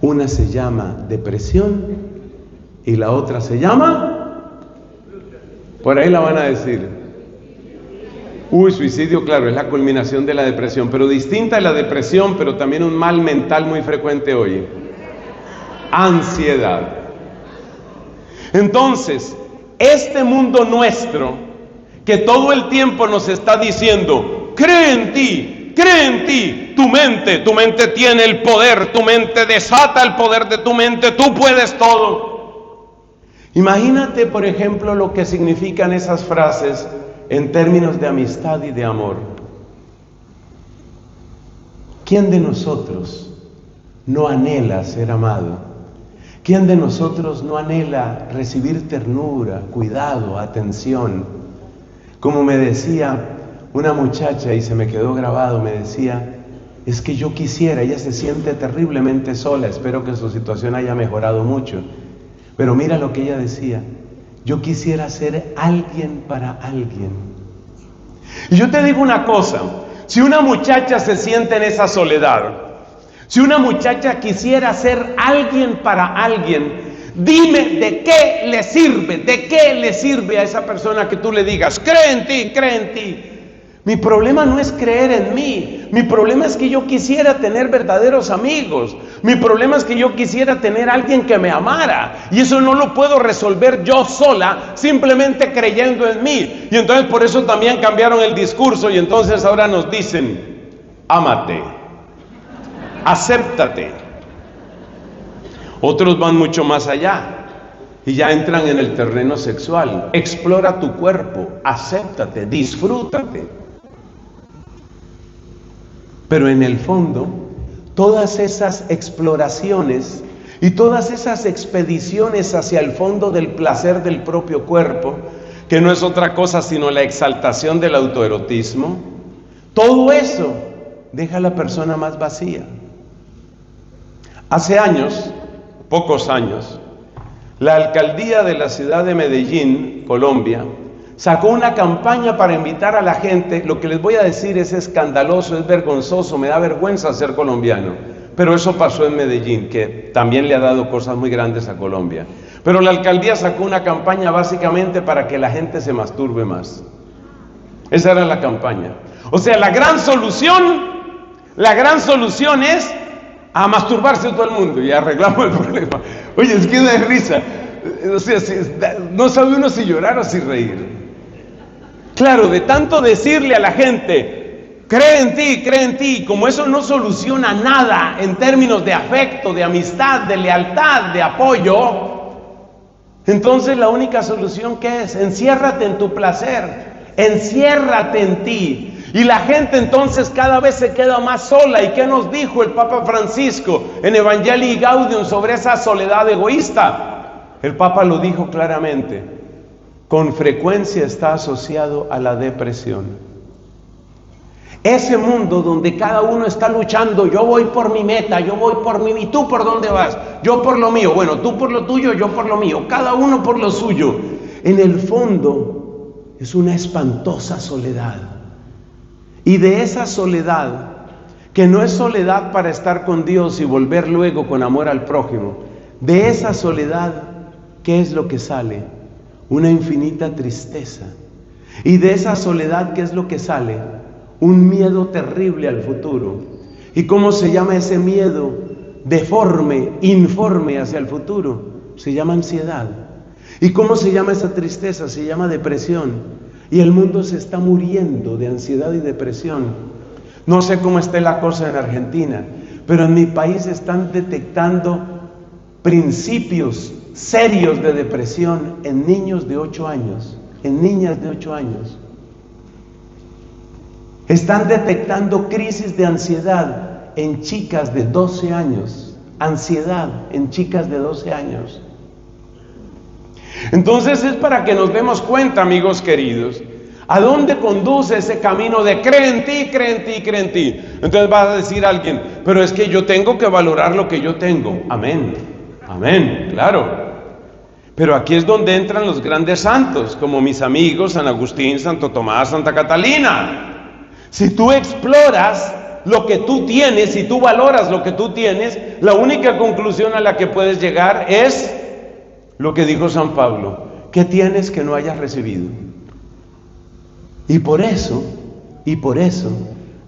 Speaker 1: Una se llama depresión y la otra se llama, por ahí la van a decir, suicidio. Claro, es la culminación de la depresión, pero distinta de la depresión, pero también un mal mental muy frecuente hoy: ansiedad. Entonces, este mundo nuestro, que todo el tiempo nos está diciendo: cree en ti, cree en ti, tu mente tiene el poder, tu mente desata el poder de tu mente, tú puedes todo. Imagínate, por ejemplo, lo que significan esas frases en términos de amistad y de amor. ¿Quién de nosotros no anhela ser amado? ¿Quién de nosotros no anhela recibir ternura, cuidado, atención? Como me decía una muchacha, y se me quedó grabado, me decía: es que yo quisiera, ella se siente terriblemente sola, espero que su situación haya mejorado mucho, pero mira lo que ella decía: yo quisiera ser alguien para alguien. Y yo te digo una cosa: si una muchacha se siente en esa soledad, si una muchacha quisiera ser alguien para alguien, dime de qué le sirve a esa persona que tú le digas: cree en ti, cree en ti. Mi problema no es creer en mí, mi problema es que yo quisiera tener verdaderos amigos. Mi problema es que yo quisiera tener a alguien que me amara, y eso no lo puedo resolver yo sola, simplemente creyendo en mí. Y entonces por eso también cambiaron el discurso, y entonces ahora nos dicen: ámate, acéptate. Otros van mucho más allá y ya entran en el terreno sexual. Explora tu cuerpo, acéptate, disfrútate. Pero en el fondo, todas esas exploraciones y todas esas expediciones hacia el fondo del placer del propio cuerpo, que no es otra cosa sino la exaltación del autoerotismo, todo eso deja a la persona más vacía. Hace años, pocos años, la alcaldía de la ciudad de Medellín, Colombia, sacó una campaña para invitar a la gente. Lo que les voy a decir es escandaloso, es vergonzoso, me da vergüenza ser colombiano, pero eso pasó en Medellín, que también le ha dado cosas muy grandes a Colombia. Pero la alcaldía sacó una campaña básicamente para que la gente se masturbe más. Esa era la campaña. O sea, la gran solución es a masturbarse todo el mundo y arreglamos el problema. Oye, es que da risa. O sea, no sabe uno si llorar o si reír. Claro, de tanto decirle a la gente: cree en ti, como eso no soluciona nada en términos de afecto, de amistad, de lealtad, de apoyo, entonces la única solución, ¿qué es? Enciérrate en tu placer, enciérrate en ti. Y la gente entonces cada vez se queda más sola. ¿Y qué nos dijo el Papa Francisco en Evangelii Gaudium sobre esa soledad egoísta? El Papa lo dijo claramente: con frecuencia está asociado a la depresión. Ese mundo donde cada uno está luchando: yo voy por mi meta, yo voy por mi... ¿Y tú por dónde vas? Yo por lo mío. Bueno, tú por lo tuyo, yo por lo mío. Cada uno por lo suyo. En el fondo es una espantosa soledad. Y de esa soledad, que no es soledad para estar con Dios y volver luego con amor al prójimo, de esa soledad, ¿qué es lo que sale? Una infinita tristeza. Y de esa soledad, ¿qué es lo que sale? Un miedo terrible al futuro. ¿Y cómo se llama ese miedo deforme, informe hacia el futuro? Se llama ansiedad. ¿Y cómo se llama esa tristeza? Se llama depresión. Y el mundo se está muriendo de ansiedad y depresión. No sé cómo esté la cosa en Argentina, pero en mi país están detectando principios serios de depresión en niños de 8 años, en niñas de 8 años. Están detectando crisis de ansiedad en chicas de 12 años, ansiedad en chicas de 12 años. Entonces es para que nos demos cuenta, amigos queridos, a dónde conduce ese camino de cree en ti, cree en ti, cree en ti. Entonces va a decir alguien: pero es que yo tengo que valorar lo que yo tengo. Amén, amén, claro. Pero aquí es donde entran los grandes santos, como mis amigos San Agustín, Santo Tomás, Santa Catalina. Si tú exploras lo que tú tienes, si tú valoras lo que tú tienes, la única conclusión a la que puedes llegar es lo que dijo San Pablo: ¿qué tienes que no hayas recibido? Y por eso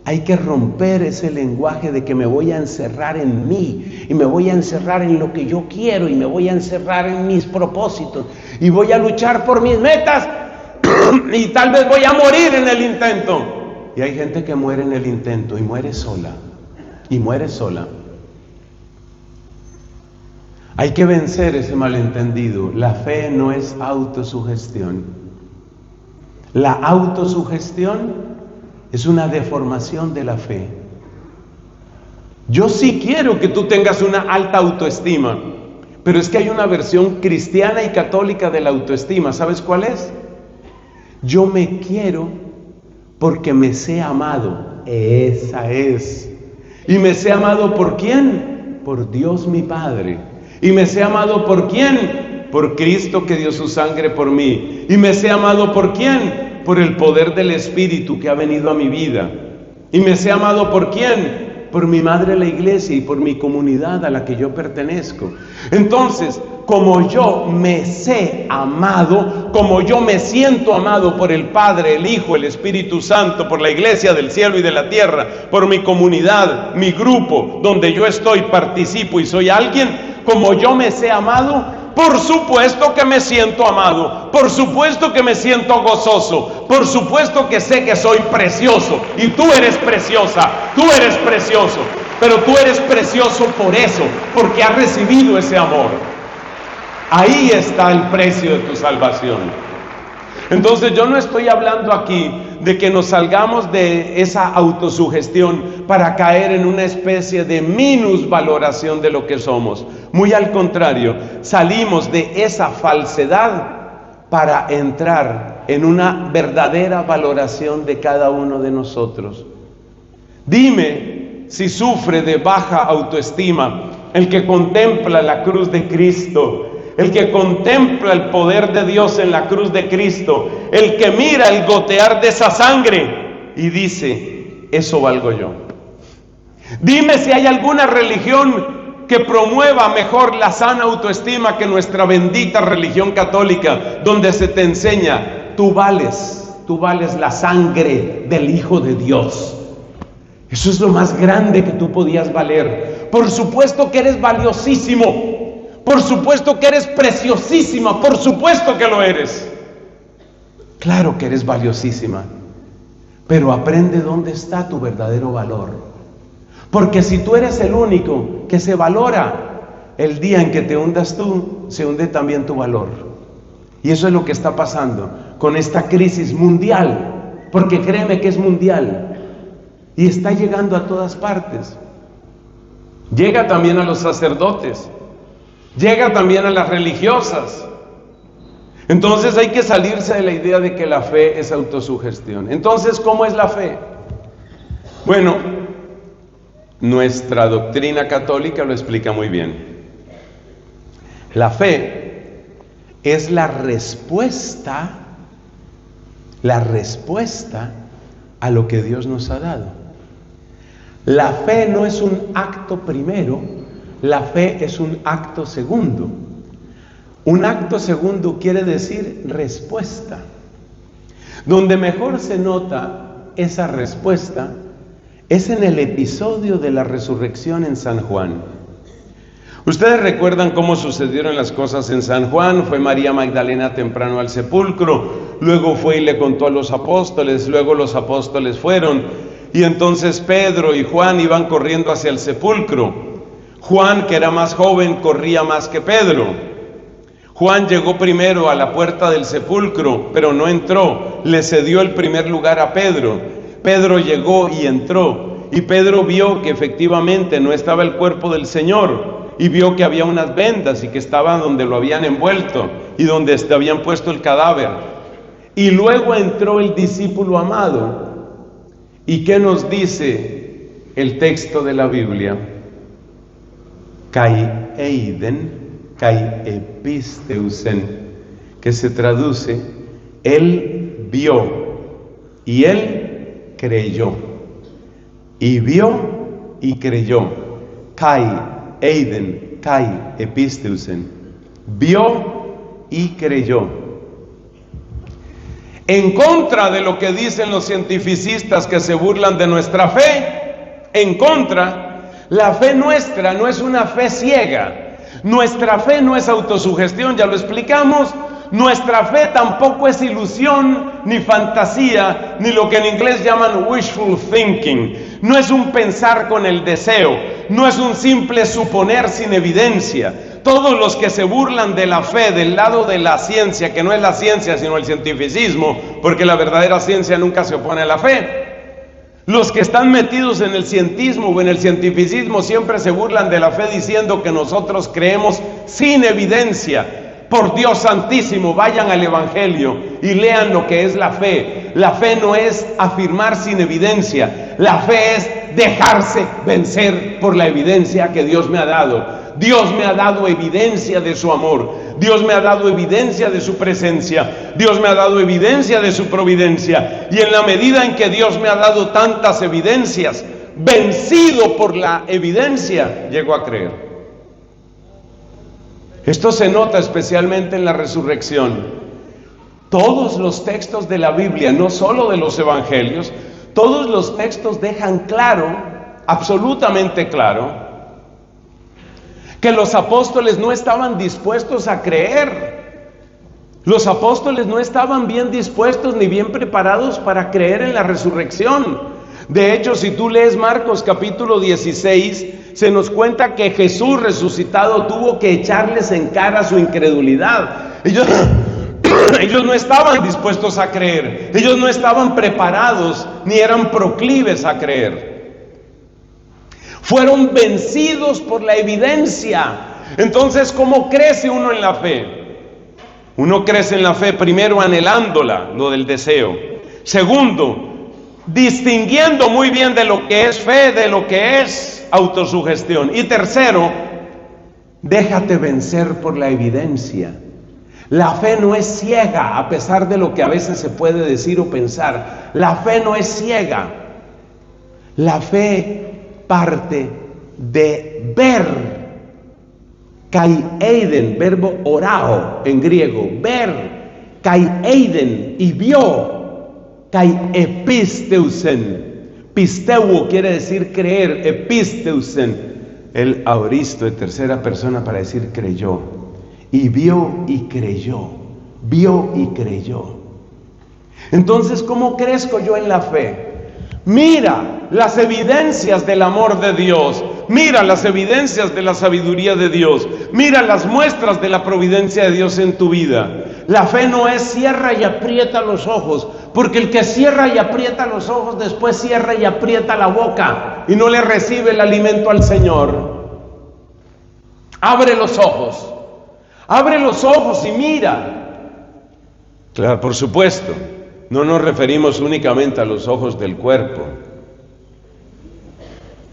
Speaker 1: hay que romper ese lenguaje de que me voy a encerrar en mí, y me voy a encerrar en lo que yo quiero, y me voy a encerrar en mis propósitos, y voy a luchar por mis metas, y tal vez voy a morir en el intento. Y hay gente que muere en el intento y muere sola, Hay que vencer ese malentendido. La fe no es autosugestión. La autosugestión es una deformación de la fe. Yo sí quiero que tú tengas una alta autoestima, pero es que hay una versión cristiana y católica de la autoestima. ¿Sabes cuál es? Yo me quiero porque me sé amado. Esa es. ¿Y me sé amado por quién? Por Dios mi Padre. ¿Y me sé amado por quién? Por Cristo, que dio su sangre por mí. ¿Y me sé amado por quién? Por el poder del Espíritu que ha venido a mi vida. ¿Y me sé amado por quién? por mi madre la iglesia y por mi comunidad a la que yo pertenezco. Entonces, como yo me sé amado, como yo me siento amado por el Padre, el Hijo, el Espíritu Santo, por la iglesia del cielo y de la tierra, por mi comunidad, mi grupo, donde yo estoy, participo y soy alguien, como yo me sé amado, por supuesto que me siento amado, por supuesto que me siento gozoso, por supuesto que sé que soy precioso, y tú eres preciosa, tú eres precioso, pero tú eres precioso por eso, porque has recibido ese amor. Ahí está el precio de tu salvación. Entonces yo no estoy hablando aquí de que nos salgamos de esa autosugestión para caer en una especie de minusvaloración de lo que somos. Muy al contrario, salimos de esa falsedad para entrar en una verdadera valoración de cada uno de nosotros. Dime si sufre de baja autoestima el que contempla la cruz de Cristo, el que contempla el poder de Dios en la cruz de Cristo, el que mira el gotear de esa sangre y dice, eso valgo yo. Dime si hay alguna religión que promueva mejor la sana autoestima que nuestra bendita religión católica, donde se te enseña, tú vales la sangre del Hijo de Dios. Eso es lo más grande que tú podías valer. Por supuesto que eres valiosísimo. Por supuesto que eres preciosísima, por supuesto que lo eres. Claro que eres valiosísima, pero aprende dónde está tu verdadero valor. Porque si tú eres el único que se valora, el día en que te hundas tú, se hunde también tu valor. Y eso es lo que está pasando con esta crisis mundial, porque créeme que es mundial y está llegando a todas partes. Llega también a los sacerdotes. Llega también a las religiosas. Entonces hay que salirse de la idea de que la fe es autosugestión. Entonces, ¿cómo es la fe? Bueno, nuestra doctrina católica lo explica muy bien. La fe es la respuesta a lo que Dios nos ha dado. La fe no es un acto primero, la fe es un acto segundo. Un acto segundo quiere decir respuesta. Donde mejor se nota esa respuesta es en el episodio de la resurrección en San Juan. Ustedes recuerdan cómo sucedieron las cosas en San Juan. Fue María Magdalena temprano al sepulcro, luego fue y le contó a los apóstoles, luego los apóstoles fueron, y entonces Pedro y Juan iban corriendo hacia el sepulcro. Juan, que era más joven, corría más que Pedro. Juan llegó primero a la puerta del sepulcro, pero no entró, le cedió el primer lugar a Pedro. Pedro llegó y entró, y Pedro vio que efectivamente no estaba el cuerpo del Señor, y vio que había unas vendas y que estaba donde lo habían envuelto y donde habían puesto el cadáver. Y luego entró el discípulo amado. ¿Y qué nos dice el texto de la Biblia? Kai eiden, kai episteusen, que se traduce, él vio y él creyó. Y vio y creyó. Kai eiden, kai episteusen, vio y creyó. En contra de lo que dicen los cientificistas que se burlan de nuestra fe, en contra, la fe nuestra no es una fe ciega. Nuestra fe no es autosugestión, ya lo explicamos. Nuestra fe tampoco es ilusión, ni fantasía, ni lo que en inglés llaman wishful thinking. No es un pensar con el deseo, no es un simple suponer sin evidencia. Todos los que se burlan de la fe del lado de la ciencia, que no es la ciencia sino el cientificismo, porque la verdadera ciencia nunca se opone a la fe. Los que están metidos en el cientismo o en el cientificismo siempre se burlan de la fe diciendo que nosotros creemos sin evidencia. Por Dios santísimo, vayan al Evangelio y lean lo que es la fe. La fe no es afirmar sin evidencia. La fe es dejarse vencer por la evidencia que Dios me ha dado. Dios me ha dado evidencia de su amor. Dios me ha dado evidencia de su presencia. Dios me ha dado evidencia de su providencia. Y en la medida en que Dios me ha dado tantas evidencias, vencido por la evidencia, llegó a creer. Esto se nota especialmente en la resurrección. Todos los textos de la Biblia, no solo de los evangelios, todos los textos dejan claro, absolutamente claro, que los apóstoles no estaban dispuestos a creer. Los apóstoles no estaban bien dispuestos ni bien preparados para creer en la resurrección. De hecho, si tú lees Marcos capítulo 16, se nos cuenta que Jesús resucitado tuvo que echarles en cara su incredulidad. Ellos no estaban dispuestos a creer, ellos no estaban preparados ni eran proclives a creer. Fueron vencidos por la evidencia. Entonces, ¿cómo crece uno en la fe? Uno crece en la fe primero anhelándola, lo del deseo. Segundo, distinguiendo muy bien de lo que es fe, de lo que es autosugestión. Y tercero, déjate vencer por la evidencia. La fe no es ciega, a pesar de lo que a veces se puede decir o pensar. La fe no es ciega. La fe parte de ver. Kai eiden, verbo orao en griego, ver. Kai eiden, y vio. Kai episteusen. Pisteuo quiere decir creer, episteusen, el aoristo de tercera persona para decir creyó. Y vio y creyó, vio y creyó. Entonces, ¿cómo crezco yo en la fe? Mira las evidencias del amor de Dios, mira las evidencias de la sabiduría de Dios, mira las muestras de la providencia de Dios en tu vida. La fe no es cierra y aprieta los ojos, porque el que cierra y aprieta los ojos después cierra y aprieta la boca y no le recibe el alimento al Señor. Abre los ojos. Abre los ojos y mira. Claro, por supuesto, no nos referimos únicamente a los ojos del cuerpo.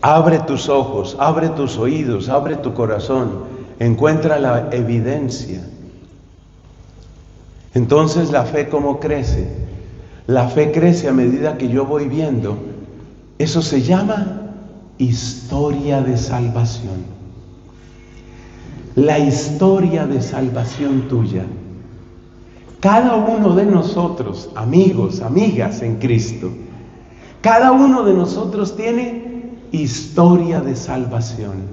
Speaker 1: Abre tus ojos, abre tus oídos, abre tu corazón. Encuentra la evidencia. Entonces, ¿la fe cómo crece? La fe crece a medida que yo voy viendo. Eso se llama historia de salvación. La historia de salvación tuya. Cada uno de nosotros, amigos, amigas en Cristo, cada uno de nosotros tiene historia de salvación.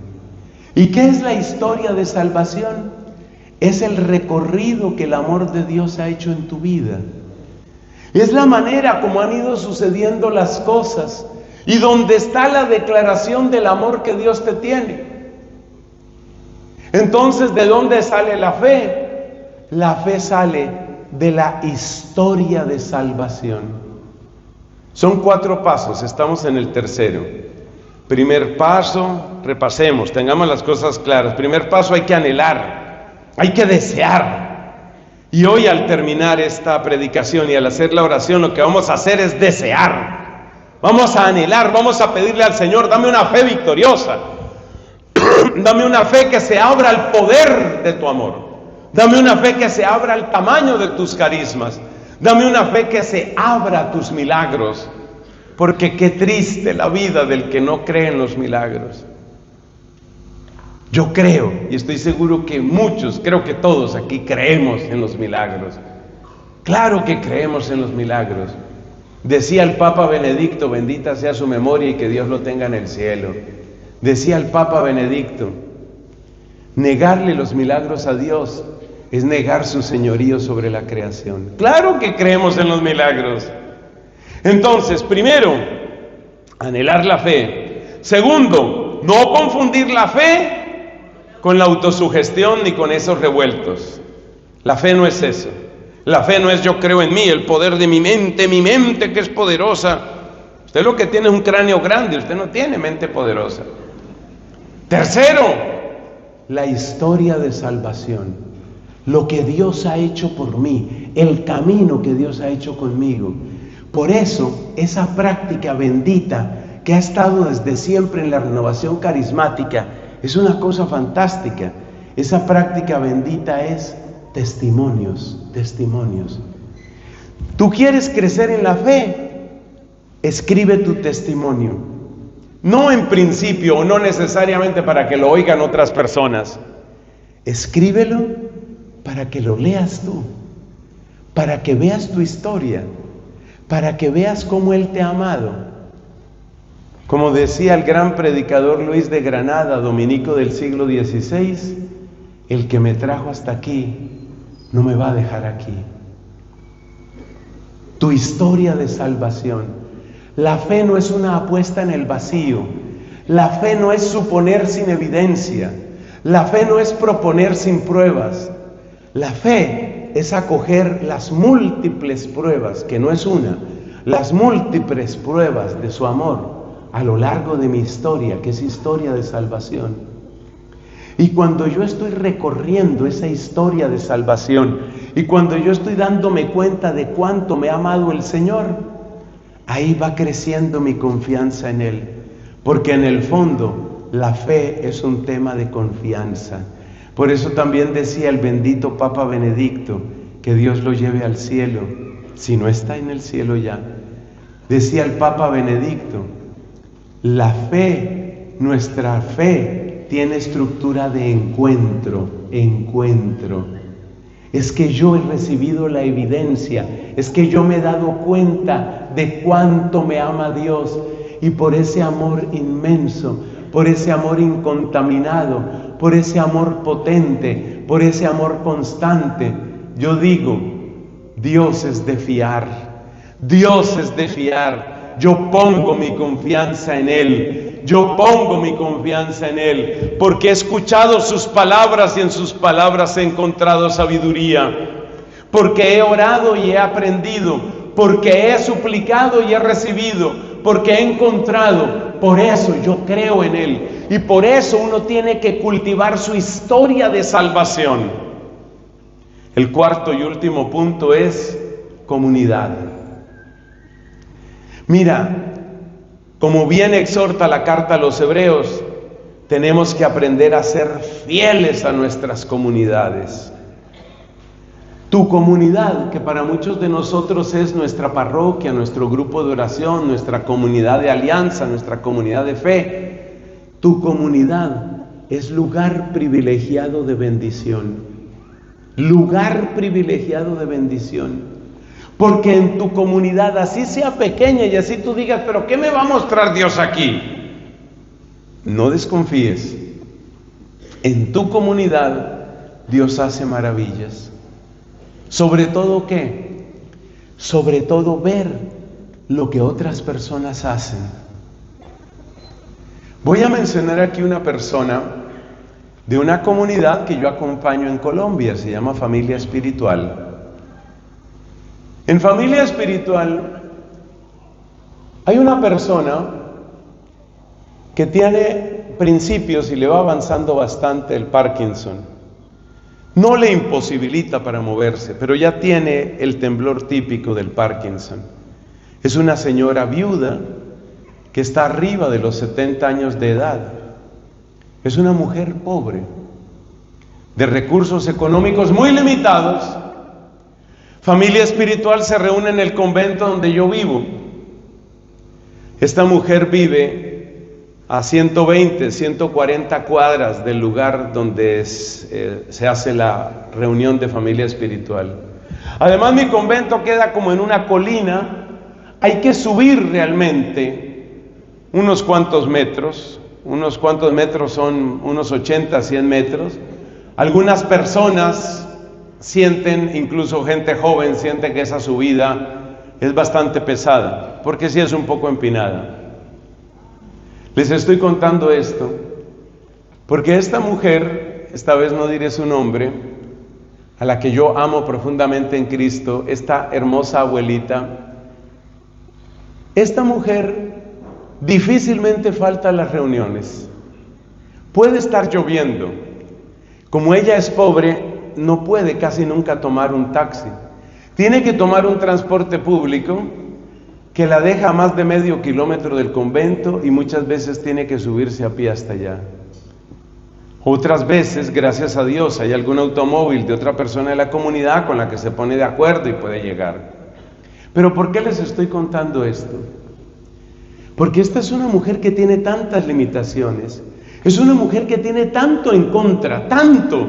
Speaker 1: ¿Y qué es la historia de salvación? Es el recorrido que el amor de Dios ha hecho en tu vida. Es la manera como han ido sucediendo las cosas y donde está la declaración del amor que Dios te tiene. Entonces, ¿de dónde sale la fe? La fe sale de la historia de salvación. Son 4 pasos, estamos en el tercero. Primer paso, repasemos, tengamos las cosas claras. Primer paso, hay que anhelar, hay que desear. Y hoy, al terminar esta predicación y al hacer la oración, lo que vamos a hacer es desear. Vamos a anhelar, vamos a pedirle al Señor, dame una fe victoriosa. Dame una fe que se abra al poder de tu amor. Dame una fe que se abra al tamaño de tus carismas. Dame una fe que se abra a tus milagros. Porque qué triste la vida del que no cree en los milagros. Yo creo, y estoy seguro que muchos, creo que todos aquí creemos en los milagros. Claro que creemos en los milagros. Decía el Papa Benedicto, bendita sea su memoria y que Dios lo tenga en el cielo. Decía el Papa Benedicto, negarle los milagros a Dios es negar su señorío sobre la creación. Claro que creemos en los milagros. Entonces, primero, anhelar la fe. Segundo, no confundir la fe con la autosugestión ni con esos revueltos. La fe no es eso. La fe no es yo creo en mí, el poder de mi mente que es poderosa. Usted lo que tiene es un cráneo grande, usted no tiene mente poderosa. Tercero, la historia de salvación, lo que Dios ha hecho por mí, el camino que Dios ha hecho conmigo. Por eso, esa práctica bendita que ha estado desde siempre en la renovación carismática, es una cosa fantástica. Esa práctica bendita es testimonios, testimonios. ¿Tú quieres crecer en la fe? Escribe tu testimonio. No en principio o no necesariamente para que lo oigan otras personas. Escríbelo para que lo leas tú, para que veas tu historia, para que veas cómo Él te ha amado. Como decía el gran predicador Luis de Granada, dominico del siglo XVI, el que me trajo hasta aquí no me va a dejar aquí. Tu historia de salvación. La fe no es una apuesta en el vacío. La fe no es suponer sin evidencia. La fe no es proponer sin pruebas. La fe es acoger las múltiples pruebas, que no es una, las múltiples pruebas de su amor a lo largo de mi historia, que es historia de salvación. Y cuando yo estoy recorriendo esa historia de salvación, y cuando yo estoy dándome cuenta de cuánto me ha amado el Señor, ahí va creciendo mi confianza en Él, porque en el fondo la fe es un tema de confianza. Por eso también decía el bendito Papa Benedicto, que Dios lo lleve al cielo, si no está en el cielo ya. Decía el Papa Benedicto, la fe, nuestra fe, tiene estructura de encuentro. Es que yo he recibido la evidencia, es que yo me he dado cuenta de cuánto me ama Dios, y por ese amor inmenso, por ese amor incontaminado, por ese amor potente, por ese amor constante, yo digo, Dios es de fiar, Dios es de fiar. Yo pongo mi confianza en Él, yo pongo mi confianza en Él, porque he escuchado sus palabras y en sus palabras he encontrado sabiduría, porque he orado y he aprendido, porque he suplicado y he recibido, porque he encontrado. Por eso yo creo en Él, y por eso uno tiene que cultivar su historia de salvación. El cuarto y último punto es comunidad. Mira, como bien exhorta la carta a los Hebreos, tenemos que aprender a ser fieles a nuestras comunidades. Tu comunidad, que para muchos de nosotros es nuestra parroquia, nuestro grupo de oración, nuestra comunidad de alianza, nuestra comunidad de fe, tu comunidad es lugar privilegiado de bendición. Lugar privilegiado de bendición. Porque en tu comunidad, así sea pequeña y así tú digas, pero ¿qué me va a mostrar Dios aquí? No desconfíes. En tu comunidad Dios hace maravillas. ¿Sobre todo qué? Sobre todo ver lo que otras personas hacen. Voy a mencionar aquí una persona de una comunidad que yo acompaño en Colombia, se llama Familia Espiritual. En Familia Espiritual hay una persona que tiene principios y le va avanzando bastante el Parkinson. No le imposibilita para moverse, pero ya tiene el temblor típico del Parkinson. Es una señora viuda que está arriba de los 70 años de edad. Es una mujer pobre, de recursos económicos muy limitados. Familia Espiritual se reúne en el convento donde yo vivo. Esta mujer vive a 120, 140 cuadras del lugar donde se hace la reunión de Familia Espiritual. Además, mi convento queda como en una colina. Hay que subir realmente unos cuantos metros son unos 80, 100 metros. Algunas personas sienten, incluso gente joven, siente que esa subida es bastante pesada, porque sí es un poco empinada. Les estoy contando esto porque esta mujer, esta vez no diré su nombre, a la que yo amo profundamente en Cristo, esta hermosa abuelita, esta mujer difícilmente falta a las reuniones. Puede estar lloviendo. Como ella es pobre, no puede casi nunca tomar un taxi. Tiene que tomar un transporte público que la deja a más de medio kilómetro del convento y muchas veces tiene que subirse a pie hasta allá. Otras veces, gracias a Dios, hay algún automóvil de otra persona de la comunidad con la que se pone de acuerdo y puede llegar. Pero ¿por qué les estoy contando esto? Porque esta es una mujer que tiene tantas limitaciones, es una mujer que tiene tanto en contra, tanto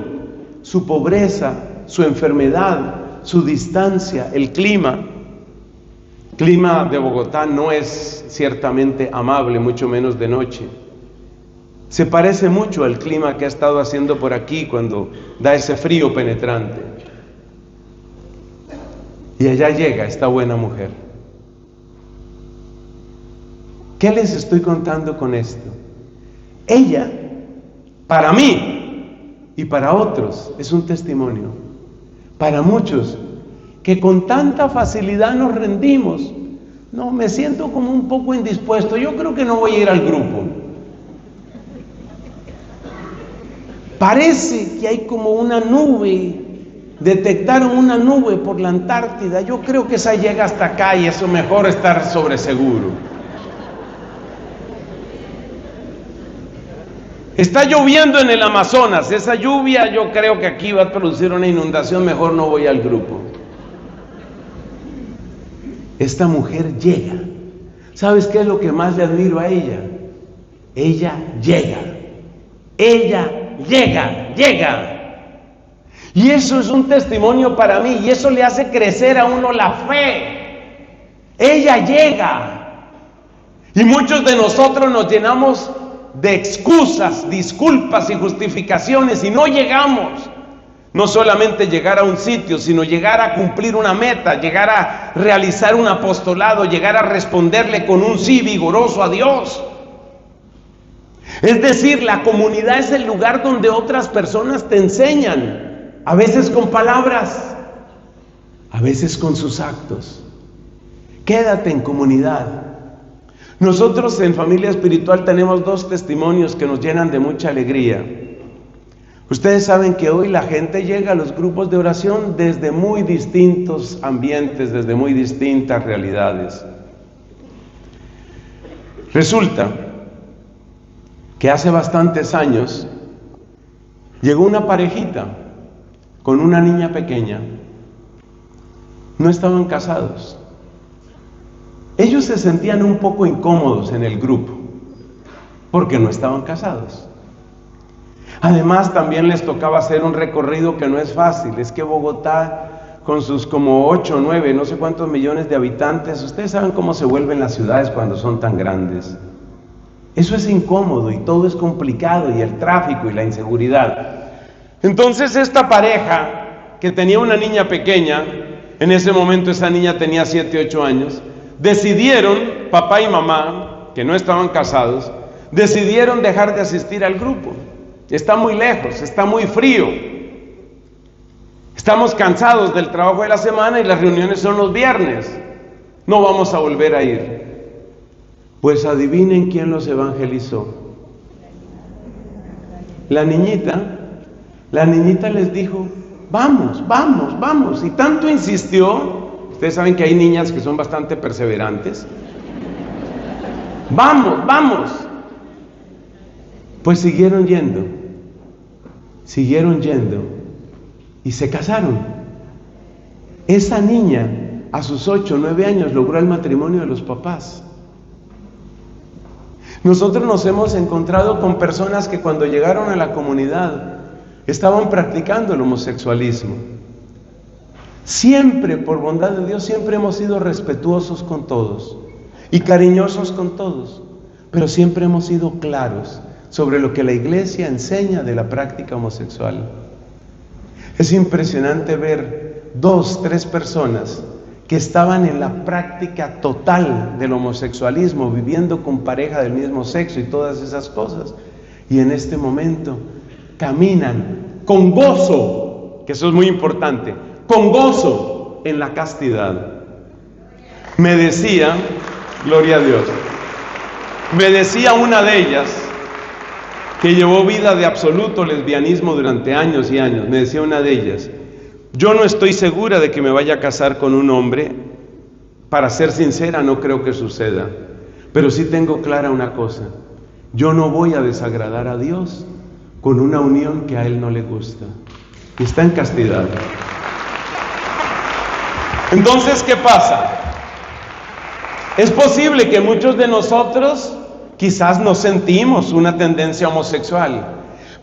Speaker 1: su pobreza, su enfermedad, su distancia, el clima. El clima de Bogotá no es ciertamente amable, mucho menos de noche. Se parece mucho al clima que ha estado haciendo por aquí cuando da ese frío penetrante. Y allá llega esta buena mujer. ¿Qué les estoy contando con esto? Ella, para mí y para otros, es un testimonio. Para muchos, que con tanta facilidad nos rendimos. No, me siento como un poco indispuesto. Yo creo que no voy a ir al grupo. Parece que hay como una nube. Detectaron una nube por la Antártida. Yo creo que esa llega hasta acá y eso mejor estar sobre seguro. Está lloviendo en el Amazonas. Esa lluvia yo creo que aquí va a producir una inundación. Mejor no voy al grupo. Esta mujer llega. ¿Sabes qué es lo que más le admiro a ella? Ella llega. Ella llega. Y eso es un testimonio para mí, y eso le hace crecer a uno la fe. Ella llega. Y muchos de nosotros nos llenamos de excusas, disculpas y justificaciones y no llegamos. No solamente llegar a un sitio, sino llegar a cumplir una meta, llegar a realizar un apostolado, llegar a responderle con un sí vigoroso a Dios. Es decir, la comunidad es el lugar donde otras personas te enseñan, a veces con palabras, a veces con sus actos. Quédate en comunidad. Nosotros en Familia Espiritual tenemos dos testimonios que nos llenan de mucha alegría. Ustedes saben que hoy la gente llega a los grupos de oración desde muy distintos ambientes, desde muy distintas realidades. Resulta que hace bastantes años llegó una parejita con una niña pequeña. No estaban casados. Ellos se sentían un poco incómodos en el grupo porque no estaban casados. Además, también les tocaba hacer un recorrido que no es fácil. Es que Bogotá, con sus como 8, 9, no sé cuántos millones de habitantes, ustedes saben cómo se vuelven las ciudades cuando son tan grandes. Eso es incómodo y todo es complicado, y el tráfico y la inseguridad. Entonces esta pareja que tenía una niña pequeña, en ese momento esa niña tenía 7, 8 años, decidieron, papá y mamá, que no estaban casados, decidieron dejar de asistir al grupo. Está muy lejos, está muy frío. Estamos cansados del trabajo de la semana y las reuniones son los viernes. No vamos a volver a ir. Pues adivinen quién los evangelizó. La niñita les dijo, vamos. Y tanto insistió. Ustedes saben que hay niñas que son bastante perseverantes. Vamos. Pues siguieron yendo y se casaron. Esa niña a sus 8, 9 años logró el matrimonio de los papás. Nosotros nos hemos encontrado con personas que cuando llegaron a la comunidad estaban practicando el homosexualismo. Siempre, por bondad de Dios, siempre hemos sido respetuosos con todos y cariñosos con todos, pero siempre hemos sido claros sobre lo que la iglesia enseña de la práctica homosexual. Es impresionante ver 2, 3 personas que estaban en la práctica total del homosexualismo, viviendo con pareja del mismo sexo y todas esas cosas, y en este momento caminan con gozo, que eso es muy importante, con gozo en la castidad. Me decía, gloria a Dios, me decía una de ellas, que llevó vida de absoluto lesbianismo durante años y años, me decía una de ellas, yo no estoy segura de que me vaya a casar con un hombre, para ser sincera no creo que suceda, pero sí tengo clara una cosa, yo no voy a desagradar a Dios con una unión que a Él no le gusta, y está en castidad. Entonces, ¿qué pasa? Es posible que muchos de nosotros quizás no sentimos una tendencia homosexual,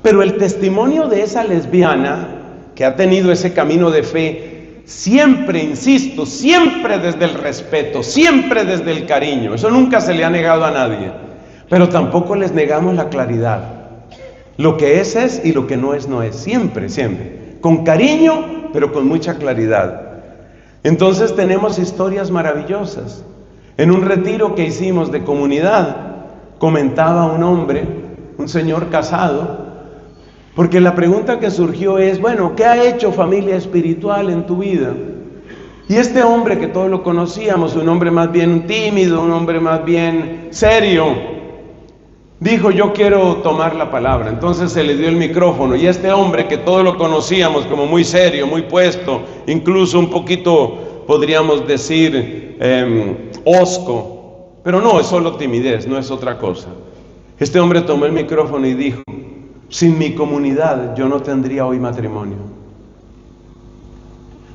Speaker 1: pero el testimonio de esa lesbiana que ha tenido ese camino de fe, siempre, insisto, siempre desde el respeto, siempre desde el cariño, eso nunca se le ha negado a nadie, pero tampoco les negamos la claridad. Lo que es y lo que no es, siempre, siempre, con cariño, pero con mucha claridad. Entonces tenemos historias maravillosas. En un retiro que hicimos de comunidad, comentaba un hombre, un señor casado, porque la pregunta que surgió es, bueno, ¿qué ha hecho Familia Espiritual en tu vida? Y este hombre que todos lo conocíamos, un hombre más bien tímido, un hombre más bien serio, dijo, yo quiero tomar la palabra. Entonces se le dio el micrófono y este hombre que todos lo conocíamos como muy serio, muy puesto, incluso un poquito, podríamos decir, hosco, pero no, es solo timidez, no es otra cosa. Este hombre tomó el micrófono y dijo, sin mi comunidad yo no tendría hoy matrimonio.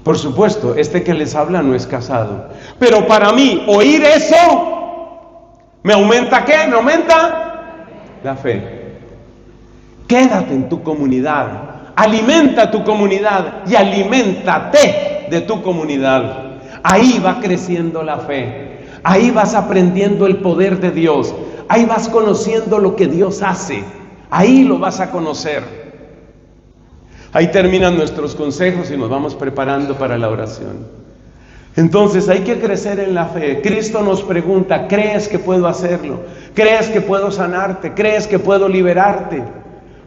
Speaker 1: Por supuesto, este que les habla no es casado, pero para mí oír eso, ¿me aumenta qué? ¿Me aumenta? La fe. Quédate en tu comunidad, alimenta tu comunidad y aliméntate de tu comunidad. Ahí va creciendo la fe, ahí vas aprendiendo el poder de Dios, ahí vas conociendo lo que Dios hace, ahí lo vas a conocer. Ahí terminan nuestros consejos y nos vamos preparando para la oración. Entonces hay que crecer en la fe. Cristo nos pregunta, ¿crees que puedo hacerlo? ¿Crees que puedo sanarte? ¿Crees que puedo liberarte?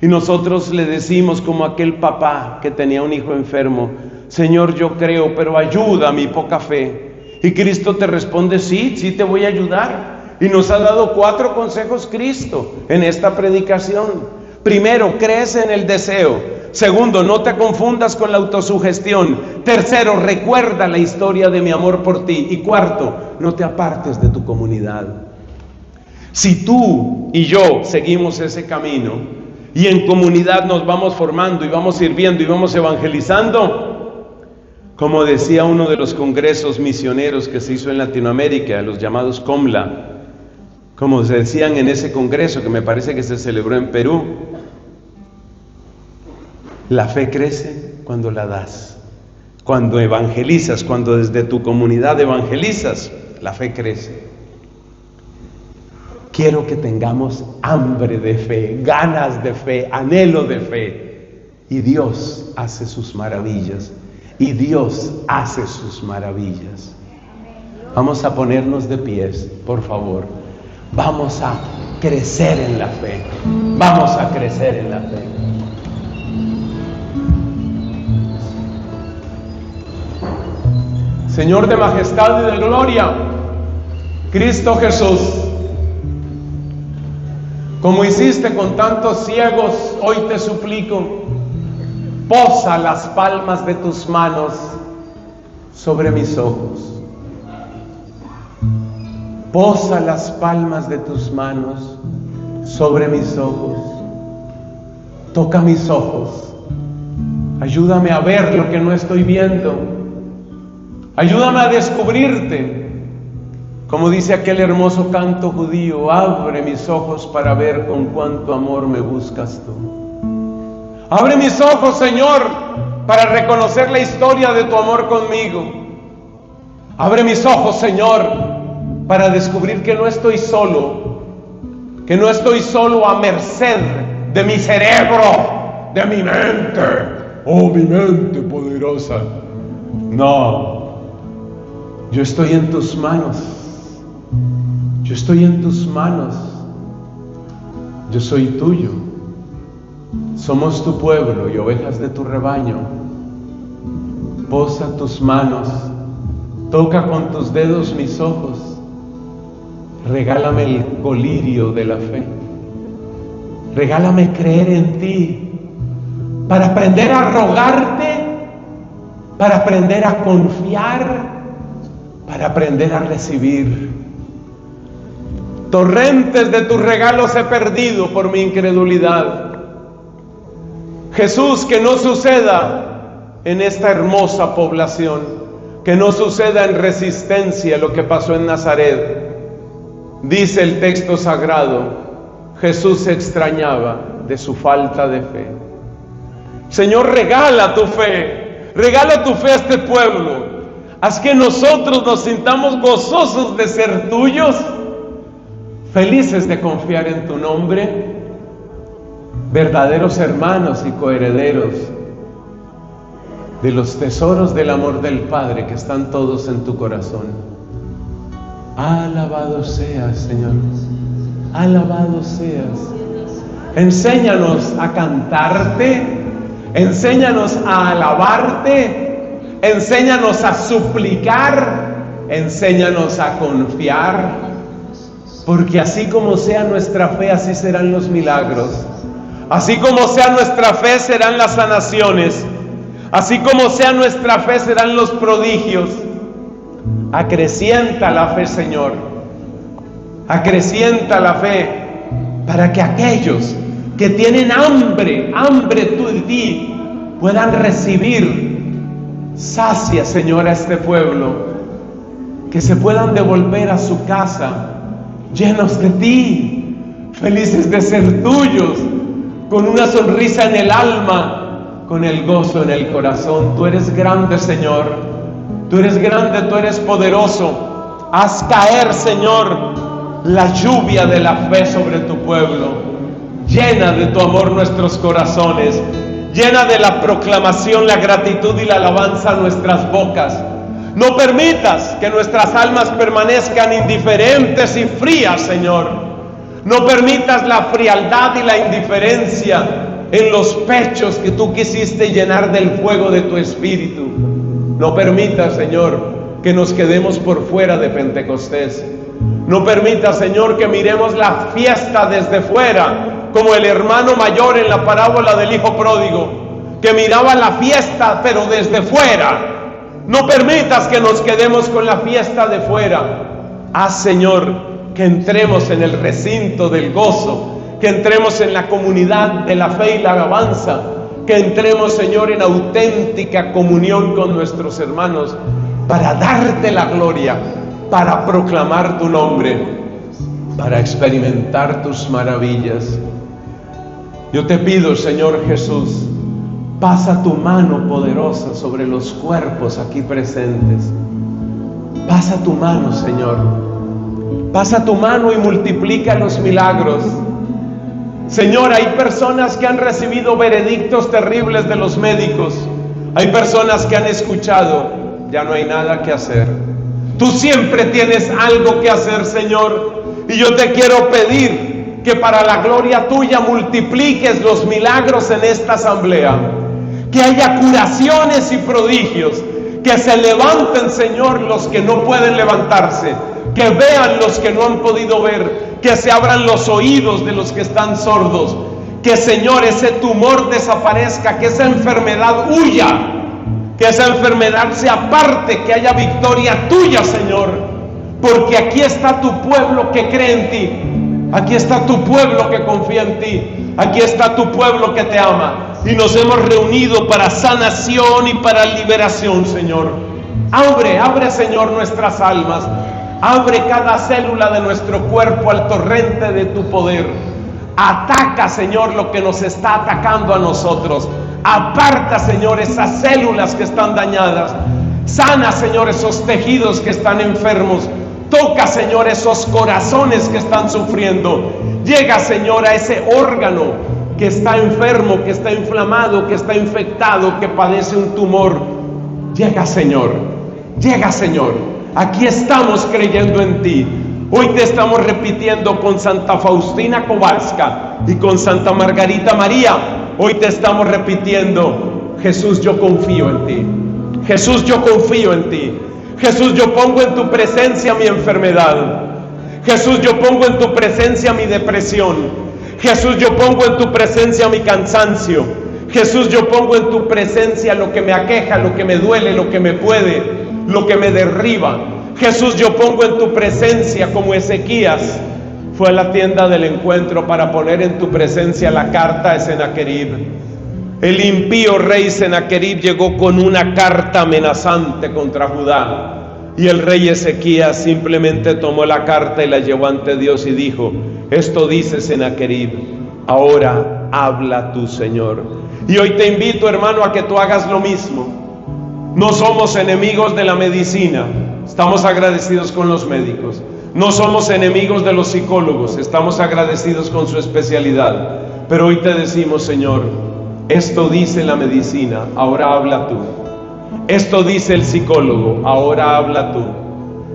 Speaker 1: Y nosotros le decimos como aquel papá que tenía un hijo enfermo, Señor, yo creo, pero ayuda a mi poca fe. Y Cristo te responde, sí, sí te voy a ayudar. Y nos ha dado 4 consejos Cristo en esta predicación. Primero, crece en el deseo. Segundo, no te confundas con la autosugestión. Tercero, recuerda la historia de mi amor por ti. Y cuarto, no te apartes de tu comunidad. Si tú y yo seguimos ese camino y en comunidad nos vamos formando y vamos sirviendo y vamos evangelizando, como decía uno de los congresos misioneros que se hizo en Latinoamérica, los llamados COMLA, como se decían en ese congreso que me parece que se celebró en Perú, la fe crece cuando la das, cuando evangelizas, cuando desde tu comunidad evangelizas, la fe crece. Quiero que tengamos hambre de fe, ganas de fe, anhelo de fe, y Dios hace sus maravillas. Y Dios hace sus maravillas. Vamos a ponernos de pies, por favor. Vamos a crecer en la fe. Vamos a crecer en la fe. Señor de majestad y de gloria, Cristo Jesús, como hiciste con tantos ciegos, hoy te suplico, posa las palmas de tus manos sobre mis ojos. Posa las palmas de tus manos sobre mis ojos. Toca mis ojos. Ayúdame a ver lo que no estoy viendo. Ayúdame a descubrirte. Como dice aquel hermoso canto judío, abre mis ojos para ver con cuánto amor me buscas tú. Abre mis ojos, Señor, para reconocer la historia de tu amor conmigo. Abre mis ojos, Señor, para descubrir que no estoy solo, que no estoy solo a merced de mi cerebro, de mi mente, oh mi mente poderosa. No, yo estoy en tus manos, yo estoy en tus manos, yo soy tuyo. Somos tu pueblo y ovejas de tu rebaño. Posa tus manos, toca con tus dedos mis ojos, regálame el colirio de la fe, regálame creer en ti, para aprender a rogarte, para aprender a confiar, para aprender a recibir. Torrentes de tus regalos he perdido por mi incredulidad. Jesús, que no suceda en esta hermosa población. que no suceda en resistencia lo que pasó en Nazaret. Dice el texto sagrado, Jesús se extrañaba de su falta de fe. Señor, regala tu fe a este pueblo. Haz que nosotros nos sintamos gozosos de ser tuyos, felices de confiar en tu nombre, verdaderos hermanos y coherederos de los tesoros del amor del Padre que están todos en tu corazón. Alabado seas, Señor, alabado seas. Enséñanos a cantarte, enséñanos a alabarte, enséñanos a suplicar, enséñanos a confiar, porque así como sea nuestra fe, así serán los milagros. Así como sea nuestra fe, serán las sanaciones. Así como sea nuestra fe, serán los prodigios. Acrecienta la fe, Señor. Acrecienta la fe para que aquellos que tienen hambre tú de ti, puedan recibir. Sacia, Señor, a este pueblo, que se puedan devolver a su casa llenos de ti, felices de ser tuyos, con una sonrisa en el alma, con el gozo en el corazón. Tú eres grande, Señor. Tú eres grande, tú eres poderoso. Haz caer, Señor, la lluvia de la fe sobre tu pueblo. Llena de tu amor nuestros corazones. Llena de la proclamación, la gratitud y la alabanza nuestras bocas. No permitas que nuestras almas permanezcan indiferentes y frías, Señor. No permitas la frialdad y la indiferencia en los pechos que tú quisiste llenar del fuego de tu Espíritu. No permitas, Señor, que nos quedemos por fuera de Pentecostés. No permitas, Señor, que miremos la fiesta desde fuera, como el hermano mayor en la parábola del hijo pródigo, que miraba la fiesta pero desde fuera. No permitas que nos quedemos con la fiesta de fuera. Haz, Señor, que entremos en el recinto del gozo, que entremos en la comunidad de la fe y la alabanza, que entremos, Señor, en auténtica comunión con nuestros hermanos, para darte la gloria, para proclamar tu nombre, para experimentar tus maravillas. Yo te pido, Señor Jesús, pasa tu mano poderosa sobre los cuerpos aquí presentes. Pasa tu mano, Señor. Pasa tu mano y multiplica los milagros. Señor, hay personas que han recibido veredictos terribles de los médicos. Hay personas que han escuchado, ya no hay nada que hacer. Tú siempre tienes algo que hacer, Señor. Y yo te quiero pedir que para la gloria tuya multipliques los milagros en esta asamblea. Que haya curaciones y prodigios. Que se levanten, Señor, los que no pueden levantarse. Que vean los que no han podido ver. Que se abran los oídos de los que están sordos. Que, Señor, ese tumor desaparezca. Que esa enfermedad huya. Que esa enfermedad se aparte. Que haya victoria tuya, Señor. Porque aquí está tu pueblo que cree en ti. Aquí está tu pueblo que confía en ti. Aquí está tu pueblo que te ama. Y nos hemos reunido para sanación y para liberación, Señor. Abre, Señor, nuestras almas. Abre cada célula de nuestro cuerpo al torrente de tu poder. Ataca, Señor, lo que nos está atacando a nosotros. Aparta, Señor, esas células que están dañadas. Sana, Señor, esos tejidos que están enfermos. Toca, Señor, esos corazones que están sufriendo. Llega, Señor, a ese órgano que está enfermo, que está inflamado, que está infectado, que padece un tumor. Llega, Señor. Llega, Señor. Aquí estamos creyendo en ti. Hoy te estamos repitiendo con Santa Faustina Kowalska y con Santa Margarita María. Hoy te estamos repitiendo: Jesús, yo confío en ti. Jesús, yo confío en ti. Jesús, yo pongo en tu presencia mi enfermedad. Jesús, yo pongo en tu presencia mi depresión. Jesús, yo pongo en tu presencia mi cansancio. Jesús, yo pongo en tu presencia lo que me aqueja, lo que me duele, lo que me puede, lo que me derriba. Jesús, yo pongo en tu presencia, como Ezequías fue a la tienda del encuentro para poner en tu presencia la carta de Sennacherib. El impío rey Sennacherib llegó con una carta amenazante contra Judá. Y el rey Ezequías simplemente tomó la carta y la llevó ante Dios y dijo: esto dice Sennacherib, ahora habla tú, Señor. Y hoy te invito, hermano, a que tú hagas lo mismo. No somos enemigos de la medicina, estamos agradecidos con los médicos. No somos enemigos de los psicólogos, estamos agradecidos con su especialidad. Pero hoy te decimos: Señor, esto dice la medicina, ahora habla tú. Esto dice el psicólogo, ahora habla tú.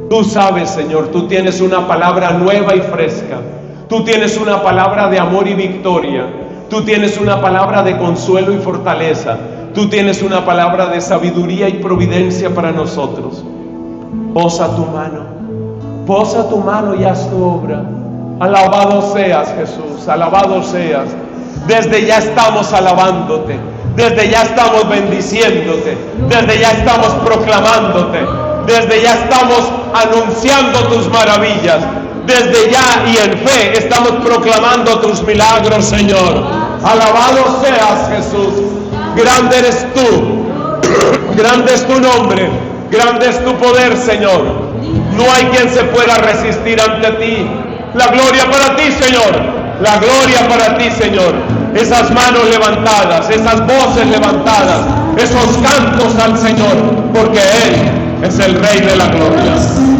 Speaker 1: Tú sabes, Señor, tú tienes una palabra nueva y fresca. Tú tienes una palabra de amor y victoria. Tú tienes una palabra de consuelo y fortaleza. Tú tienes una palabra de sabiduría y providencia para nosotros. Posa tu mano y haz tu obra. Alabado seas, Jesús, alabado seas. Desde ya estamos alabándote. Desde ya estamos bendiciéndote, desde ya estamos proclamándote, desde ya estamos anunciando tus maravillas, desde ya y en fe estamos proclamando tus milagros, Señor. Alabado seas, Jesús. Grande eres tú, grande es tu nombre, grande es tu poder, Señor. No hay quien se pueda resistir ante ti. La gloria para ti, Señor. La gloria para ti, Señor. Esas manos levantadas, esas voces levantadas, esos cantos al Señor, porque Él es el Rey de la gloria.